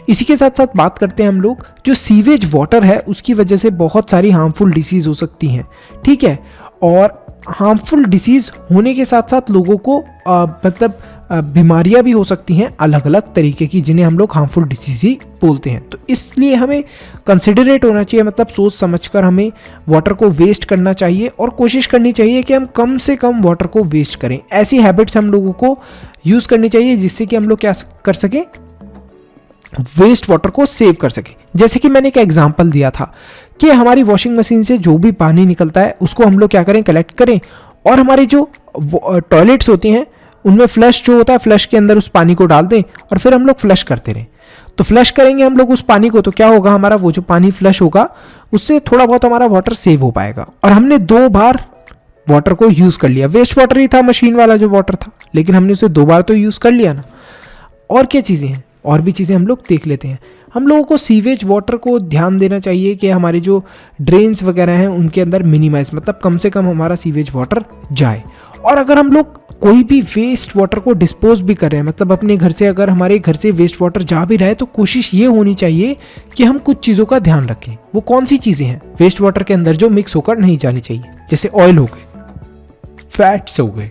इसी के साथ साथ बात करते हैं हम लोग, जो सीवेज वाटर है उसकी वजह से बहुत सारी हार्मफुल डिसीज़ हो सकती हैं। ठीक है, और हार्मफुल डिसीज़ होने के साथ साथ लोगों को मतलब बीमारियां भी हो सकती हैं अलग अलग तरीके की, जिन्हें हम लोग हार्मफुल डिसीज ही बोलते हैं। तो इसलिए हमें कंसिडरेट होना चाहिए, मतलब सोच समझकर हमें वाटर को वेस्ट करना चाहिए और कोशिश करनी चाहिए कि हम कम से कम वाटर को वेस्ट करें। ऐसी हैबिट्स हम लोगों को यूज़ करनी चाहिए जिससे कि हम लोग क्या कर सकें, वेस्ट वाटर को सेव कर सकें। जैसे कि मैंने एक एग्जांपल दिया था कि हमारी वॉशिंग मशीन से जो भी पानी निकलता है उसको हम लोग क्या करें, कलेक्ट करें, और हमारी जो टॉयलेट्स होती हैं उनमें फ्लश जो होता है, फ्लश के अंदर उस पानी को डाल दें और फिर हम लोग फ्लश करते रहें। तो फ्लश करेंगे हम लोग उस पानी को, तो क्या होगा, हमारा वो जो पानी फ्लश होगा उससे थोड़ा बहुत हमारा वाटर सेव हो पाएगा। और हमने 2 बार वाटर को यूज़ कर लिया, वेस्ट वाटर ही था मशीन वाला जो वाटर था, लेकिन हमने उसे 2 बार तो यूज़ कर लिया ना। और क्या चीज़ें हैं, और भी चीज़ें हम लोग देख लेते हैं। हम लोगों को सीवेज वाटर को ध्यान देना चाहिए कि हमारे जो ड्रेन्स वगैरह हैं उनके अंदर मिनिमाइज, मतलब कम से कम हमारा सीवेज वाटर जाए। और अगर हम लोग कोई भी वेस्ट वाटर को डिस्पोज भी कर रहे हैं, मतलब अपने घर से अगर हमारे घर से वेस्ट वाटर जा भी रहा है, तो कोशिश ये होनी चाहिए कि हम कुछ चीज़ों का ध्यान रखें। वो कौन सी चीज़ें हैं वेस्ट वाटर के अंदर जो मिक्स होकर नहीं जानी चाहिए, जैसे ऑयल हो गए, फैट्स हो गए,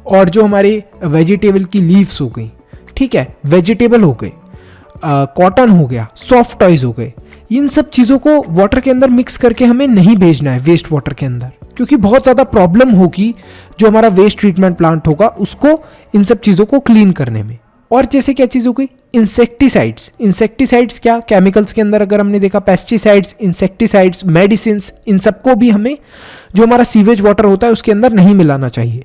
और जो हमारे वेजिटेबल की लीव्स हो गई, ठीक है, वेजिटेबल हो गए, कॉटन हो गया, सॉफ्ट टॉयज हो गए, इन सब चीज़ों को वाटर के अंदर मिक्स करके हमें नहीं भेजना है वेस्ट वाटर के अंदर, क्योंकि बहुत ज़्यादा प्रॉब्लम होगी जो हमारा वेस्ट ट्रीटमेंट प्लांट होगा उसको इन सब चीज़ों को क्लीन करने में। और जैसे क्या चीज़ हो गई, इंसेक्टिसाइड्स क्या, केमिकल्स के अंदर अगर हमने देखा पेस्टिसाइड्स, इंसेक्टिसाइड्स, मेडिसिन्स, इन सबको भी हमें जो हमारा सीवेज वाटर होता है उसके अंदर नहीं मिलाना चाहिए,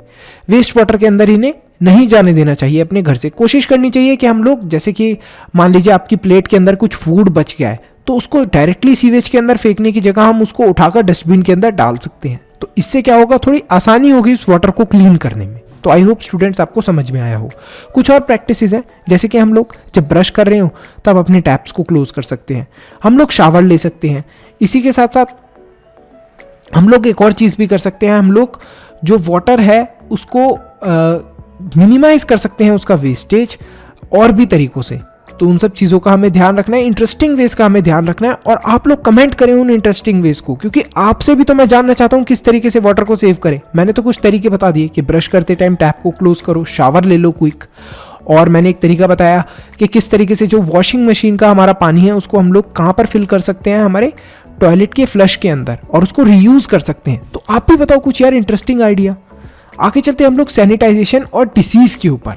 वेस्ट वाटर के अंदर इन्हें नहीं जाने देना चाहिए। अपने घर से कोशिश करनी चाहिए कि हम लोग, जैसे कि मान लीजिए आपकी प्लेट के अंदर कुछ फूड बच गया है, तो उसको डायरेक्टली सीवेज के अंदर फेंकने की जगह हम उसको उठाकर डस्टबिन के अंदर डाल सकते हैं। तो इससे क्या होगा, थोड़ी आसानी होगी उस वाटर को क्लीन करने में। तो आई होप स्टूडेंट्स आपको समझ में आया हो। कुछ और प्रैक्टिसेस हैं, जैसे कि हम लोग जब ब्रश कर रहे हो तब अपने टैप्स को क्लोज कर सकते हैं, हम लोग शावर ले सकते हैं। इसी के साथ साथ हम लोग एक और चीज़ भी कर सकते हैं, हम लोग जो वाटर है उसको मिनिमाइज कर सकते हैं, उसका वेस्टेज और भी तरीकों से। तो उन सब चीज़ों का हमें ध्यान रखना है, इंटरेस्टिंग वेज का हमें ध्यान रखना है, और आप लोग कमेंट करें उन इंटरेस्टिंग वेज को, क्योंकि आपसे भी तो मैं जानना चाहता हूँ किस तरीके से वाटर को सेव करें। मैंने तो कुछ तरीके बता दिए कि ब्रश करते टाइम टैप को क्लोज करो, शावर ले लो क्विक, और मैंने एक तरीका बताया कि किस तरीके से जो वॉशिंग मशीन का हमारा पानी है उसको हम लोग कहाँ पर फिल कर सकते हैं, हमारे टॉयलेट के फ्लश के अंदर, और उसको रीयूज़ कर सकते हैं। तो आप भी बताओ कुछ यार इंटरेस्टिंग आइडिया। आगे चलते हम लोग सैनिटाइजेशन और डिसीज़ के ऊपर।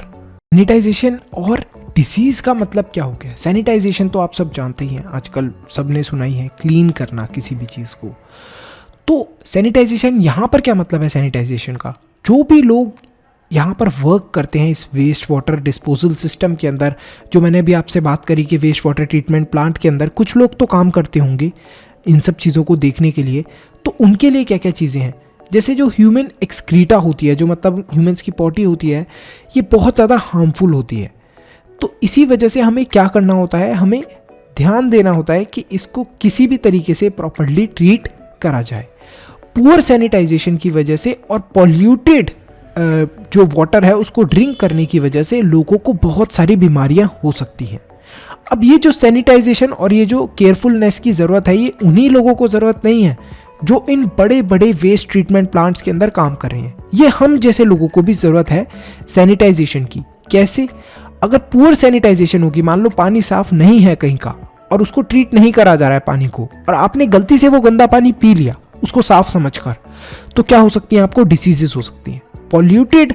सैनिटाइजेशन और डिसीज़ का मतलब क्या हो गया? सैनिटाइजेशन तो आप सब जानते ही हैं, आजकल सबने सुना ही है, क्लीन करना किसी भी चीज़ को। तो सैनिटाइजेशन यहाँ पर क्या मतलब है सैनिटाइजेशन का? जो भी लोग यहाँ पर वर्क करते हैं इस वेस्ट वाटर डिस्पोजल सिस्टम के अंदर, जो मैंने अभी आपसे बात करी कि वेस्ट वाटर ट्रीटमेंट प्लांट के अंदर कुछ लोग तो काम करते होंगे इन सब चीज़ों को देखने के लिए, तो उनके लिए क्या क्या चीज़ें हैं? जैसे जो ह्यूमन एक्सक्रीटा होती है, जो मतलब ह्यूमंस की पॉटी होती है, ये बहुत ज़्यादा हार्मफुल होती है। तो इसी वजह से हमें क्या करना होता है, हमें ध्यान देना होता है कि इसको किसी भी तरीके से प्रॉपर्ली ट्रीट करा जाए। पुअर सैनिटाइजेशन की वजह से और पॉल्यूटेड जो वाटर है उसको ड्रिंक करने की वजह से लोगों को बहुत सारी बीमारियां हो सकती हैं। अब ये जो सैनिटाइजेशन और ये जो केयरफुलनेस की ज़रूरत है, ये उन्हीं लोगों को ज़रूरत नहीं है जो इन बड़े बड़े वेस्ट ट्रीटमेंट प्लांट्स के अंदर काम कर रहे हैं। ये हम जैसे लोगों को भी ज़रूरत है सैनिटाइजेशन की। कैसे? अगर पुअर सैनिटाइजेशन होगी, मान लो पानी साफ नहीं है कहीं का और उसको ट्रीट नहीं करा जा रहा है पानी को, और आपने गलती से वो गंदा पानी पी लिया उसको साफ समझकर, तो क्या हो सकती है, आपको डिसीजेस हो सकती हैं। पॉल्यूटेड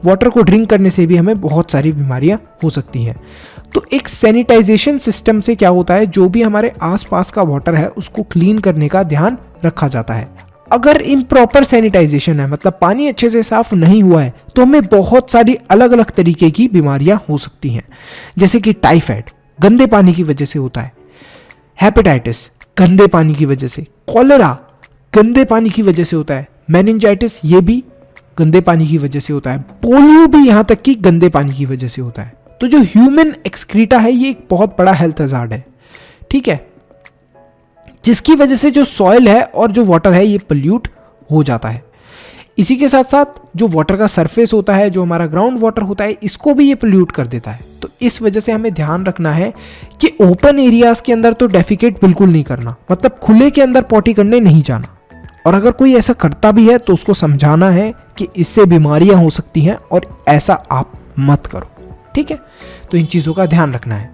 वाटर को ड्रिंक करने से भी हमें बहुत सारी बीमारियां हो सकती हैं। तो एक सैनिटाइजेशन सिस्टम से क्या होता है, जो भी हमारे आसपास का वाटर है उसको क्लीन करने का ध्यान रखा जाता है। अगर इम्प्रॉपर सैनिटाइजेशन है, मतलब पानी अच्छे से साफ नहीं हुआ है, तो हमें बहुत सारी अलग अलग तरीके की बीमारियां हो सकती हैं। जैसे कि टाइफाइड गंदे पानी की वजह से होता है, हेपेटाइटिस गंदे पानी की वजह से, कॉलेरा गंदे पानी की वजह से होता है, मेनिंजाइटिस ये भी गंदे पानी की वजह से होता है, पोलियो भी यहाँ तक कि गंदे पानी की वजह से होता है। तो जो ह्यूमन एक्सक्रीटा है ये एक बहुत बड़ा हेल्थ हजार्ड है, ठीक है, जिसकी वजह से जो सॉइल है और जो वाटर है ये पोल्यूट हो जाता है। इसी के साथ साथ जो वाटर का सरफेस होता है, जो हमारा ग्राउंड वाटर होता है, इसको भी ये पोल्यूट कर देता है। तो इस वजह से हमें ध्यान रखना है कि ओपन एरियाज के अंदर तो डेफिकेट बिल्कुल नहीं करना, मतलब खुले के अंदर पॉटी करने नहीं जाना। और अगर कोई ऐसा करता भी है तो उसको समझाना है कि इससे बीमारियां हो सकती हैं और ऐसा आप मत करो, ठीक है। तो इन चीज़ों का ध्यान रखना है।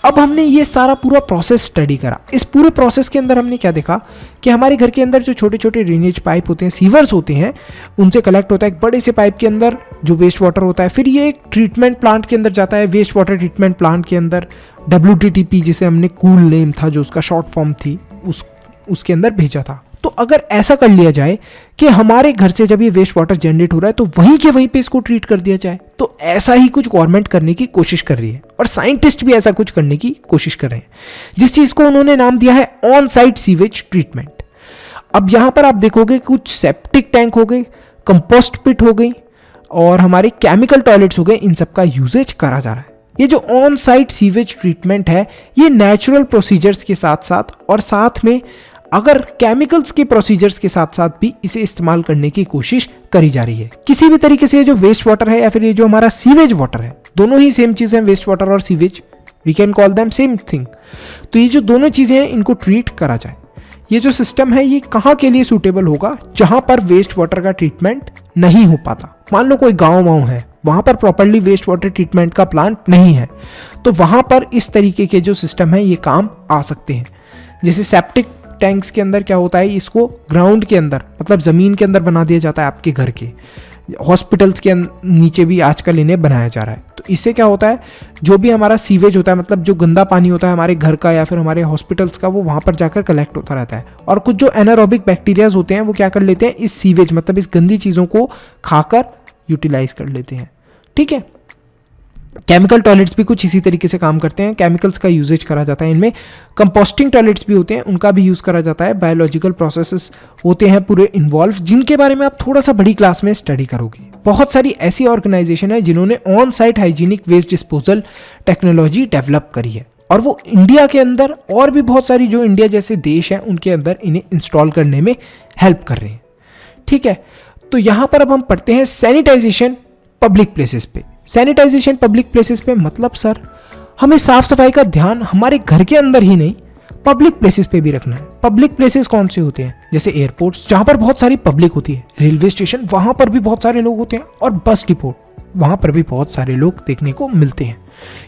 अब हमने ये सारा पूरा प्रोसेस स्टडी करा। इस पूरे प्रोसेस के अंदर हमने क्या देखा कि हमारे घर के अंदर जो छोटे छोटे ड्रेनेज पाइप होते हैं, सीवर्स होते हैं, उनसे कलेक्ट होता है एक बड़े से पाइप के अंदर जो वेस्ट वाटर होता है। फिर ये एक ट्रीटमेंट प्लांट के अंदर जाता है, वेस्ट वाटर ट्रीटमेंट प्लांट के अंदर WTTP जिसे हमने कूल नेम था, जो उसका शॉर्ट फॉर्म थी, उसके अंदर भेजा था। तो अगर ऐसा कर लिया जाए कि हमारे घर से जब ये वेस्ट वाटर जनरेट हो रहा है तो वहीं के वहीं पे इसको ट्रीट कर दिया जाए, तो ऐसा ही कुछ गवर्नमेंट करने की कोशिश कर रही है और साइंटिस्ट भी ऐसा कुछ करने की कोशिश कर रहे हैं, जिस चीज को उन्होंने नाम दिया है ऑन साइट सीवेज ट्रीटमेंट। अब यहां पर आप देखोगे कुछ सेप्टिक टैंक हो गए, कंपोस्ट पिट हो गई और हमारे केमिकल टॉयलेट्स हो गए, इन सब का यूजेज करा जा रहा है। ये जो ऑन साइट सीवेज ट्रीटमेंट है ये नेचुरल प्रोसीजर्स के साथ साथ और साथ में अगर केमिकल्स के प्रोसीजर्स के साथ साथ भी इसे इस्तेमाल करने की कोशिश करी जा रही है। किसी भी तरीके से ये जो वेस्ट वाटर है या फिर ये जो हमारा सीवेज वाटर है, दोनों ही सेम चीज़ है, वेस्ट वाटर और sewage, we can call them same thing. तो ये जो दोनों चीज़ें हैं इनको ट्रीट करा जाए। ये जो सिस्टम है ये कहाँ के लिए सूटेबल होगा, जहाँ पर वेस्ट वाटर का ट्रीटमेंट नहीं हो पाता। मान लो कोई गाँव है, वहाँ पर प्रॉपरली वेस्ट वाटर ट्रीटमेंट का प्लांट नहीं है, तो वहाँ पर इस तरीके के जो सिस्टम है ये काम आ सकते हैं। जैसे सेप्टिक टैंक्स के अंदर क्या होता है, इसको ग्राउंड के अंदर मतलब ज़मीन के अंदर बना दिया जाता है आपके घर के। हॉस्पिटल्स के नीचे भी आजकल इन्हें बनाया जा रहा है। तो इससे क्या होता है, जो भी हमारा सीवेज होता है, मतलब जो गंदा पानी होता है हमारे घर का या फिर हमारे हॉस्पिटल्स का, वो वहाँ पर जाकर कलेक्ट होता रहता है। और कुछ जो एनारोबिक बैक्टीरियाज होते हैं वो क्या कर लेते हैं, इस सीवेज मतलब इस गंदी चीज़ों को खाकर यूटिलाइज कर लेते हैं, ठीक है। केमिकल टॉयलेट्स भी कुछ इसी तरीके से काम करते हैं, केमिकल्स का यूजेज करा जाता है इनमें। कंपोस्टिंग टॉयलेट्स भी होते हैं, उनका भी यूज़ करा जाता है। बायोलॉजिकल प्रोसेसेस होते हैं पूरे इन्वॉल्व, जिनके बारे में आप थोड़ा सा बड़ी क्लास में स्टडी करोगे। बहुत सारी ऐसी ऑर्गेनाइजेशन है जिन्होंने on site hygienic waste disposal technology develop करी है और वो इंडिया के अंदर और भी बहुत सारी जो इंडिया जैसे देश हैं उनके अंदर इन्हें इंस्टॉल करने में हेल्प कर रहे हैं, ठीक है। तो यहाँ पर अब हम पढ़ते हैं सैनिटाइजेशन पब्लिक प्लेसेस पे। सैनिटाइजेशन पब्लिक प्लेसेस पे मतलब सर हमें साफ सफाई का ध्यान हमारे घर के अंदर ही नहीं पब्लिक प्लेसेस पे भी रखना है। पब्लिक प्लेसेस कौन से होते हैं, जैसे एयरपोर्ट्स जहाँ पर बहुत सारी पब्लिक होती है, रेलवे स्टेशन वहाँ पर भी बहुत सारे लोग होते हैं, और बस डिपो वहाँ पर भी बहुत सारे लोग देखने को मिलते हैं।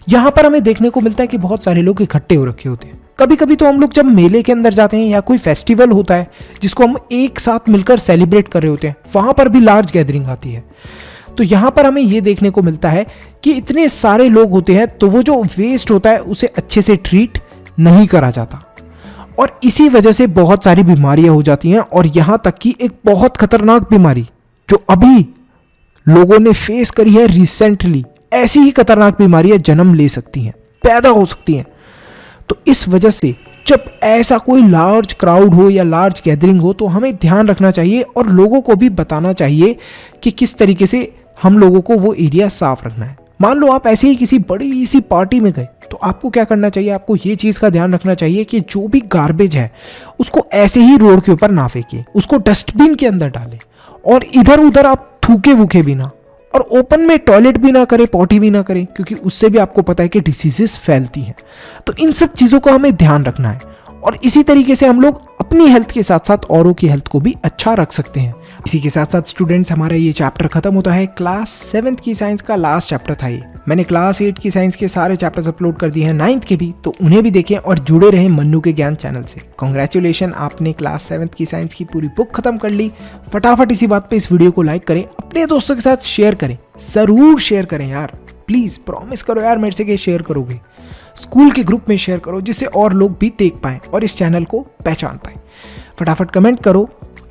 यहाँ पर हमें देखने को मिलता है कि बहुत सारे लोग इकट्ठे हो रखे होते हैं। कभी कभी तो हम लोग जब मेले के अंदर जाते हैं या कोई फेस्टिवल होता है जिसको हम एक साथ मिलकर सेलिब्रेट कर रहे होते हैं, वहाँ पर भी लार्ज गैदरिंग आती है। तो यहाँ पर हमें ये देखने को मिलता है कि इतने सारे लोग होते हैं तो वो जो वेस्ट होता है उसे अच्छे से ट्रीट नहीं करा जाता और इसी वजह से बहुत सारी बीमारियां हो जाती हैं। और यहाँ तक कि एक बहुत खतरनाक बीमारी जो अभी लोगों ने फेस करी है रिसेंटली, ऐसी ही खतरनाक बीमारियां जन्म ले सकती हैं, पैदा हो सकती हैं। तो इस वजह से जब ऐसा कोई लार्ज क्राउड हो या लार्ज गैदरिंग हो तो हमें ध्यान रखना चाहिए और लोगों को भी बताना चाहिए कि किस तरीके से हम लोगों को वो एरिया साफ रखना है। मान लो आप ऐसे ही किसी बड़ी सी पार्टी में गए तो आपको क्या करना चाहिए, आपको ये चीज़ का ध्यान रखना चाहिए कि जो भी गार्बेज है उसको ऐसे ही रोड के ऊपर ना फेंकिए, उसको डस्टबिन के अंदर डालें और इधर उधर आप थूके वूके भी ना, और ओपन में टॉयलेट भी ना करें, पॉटी भी ना करें, क्योंकि उससे भी आपको पता है कि डिसीजेस फैलती हैं। तो इन सब चीज़ों का हमें ध्यान रखना है और इसी तरीके से हम लोग अपनी हेल्थ के साथ साथ औरों की हेल्थ को भी अच्छा रख सकते हैं। इसी के साथ साथ स्टूडेंट्स, हमारा ये चैप्टर खत्म होता है। क्लास 7th की साइंस का लास्ट चैप्टर था ये। मैंने क्लास 8 की साइंस के सारे चैप्टर्स अपलोड कर दिए हैं, 9th के भी, तो उन्हें भी देखें और जुड़े रहें मन्नू के ज्ञान चैनल से। कॉन्ग्रेचुलेशन, आपने क्लास 7th की साइंस की पूरी बुक खत्म कर ली। फटाफट इसी बात पे इस वीडियो को लाइक करें, अपने दोस्तों के साथ शेयर करें, ज़रूर शेयर करें यार, प्लीज़ प्रॉमिस करो यार मेरे से कि शेयर करोगे। स्कूल के ग्रुप में शेयर करो जिससे और लोग भी देख पाएं और इस चैनल को पहचान पाएं। फटाफट कमेंट करो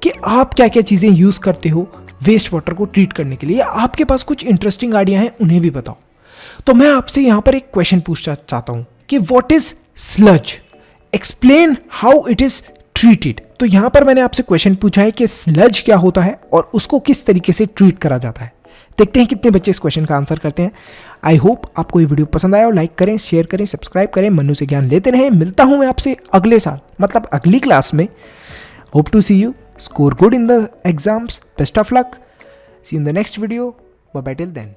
कि आप क्या क्या चीज़ें यूज़ करते हो वेस्ट वाटर को ट्रीट करने के लिए, आपके पास कुछ इंटरेस्टिंग आइडिया हैं उन्हें भी बताओ। तो मैं आपसे यहाँ पर एक क्वेश्चन पूछना चाहता हूँ कि what is sludge, explain how it is treated. तो यहाँ पर मैंने आपसे क्वेश्चन पूछा है कि स्लज क्या होता है और उसको किस तरीके से ट्रीट करा जाता है। देखते हैं कितने बच्चे इस क्वेश्चन का आंसर करते हैं। आई होप आपको ये वीडियो पसंद आया हो। लाइक करें, शेयर करें, सब्सक्राइब करें, मन्नू से ज्ञान लेते रहें। मिलता हूं मैं आपसे अगले साल, मतलब अगली क्लास में। Hope to see you, score good in the exams, best of luck, see in the next video, bye bye till then.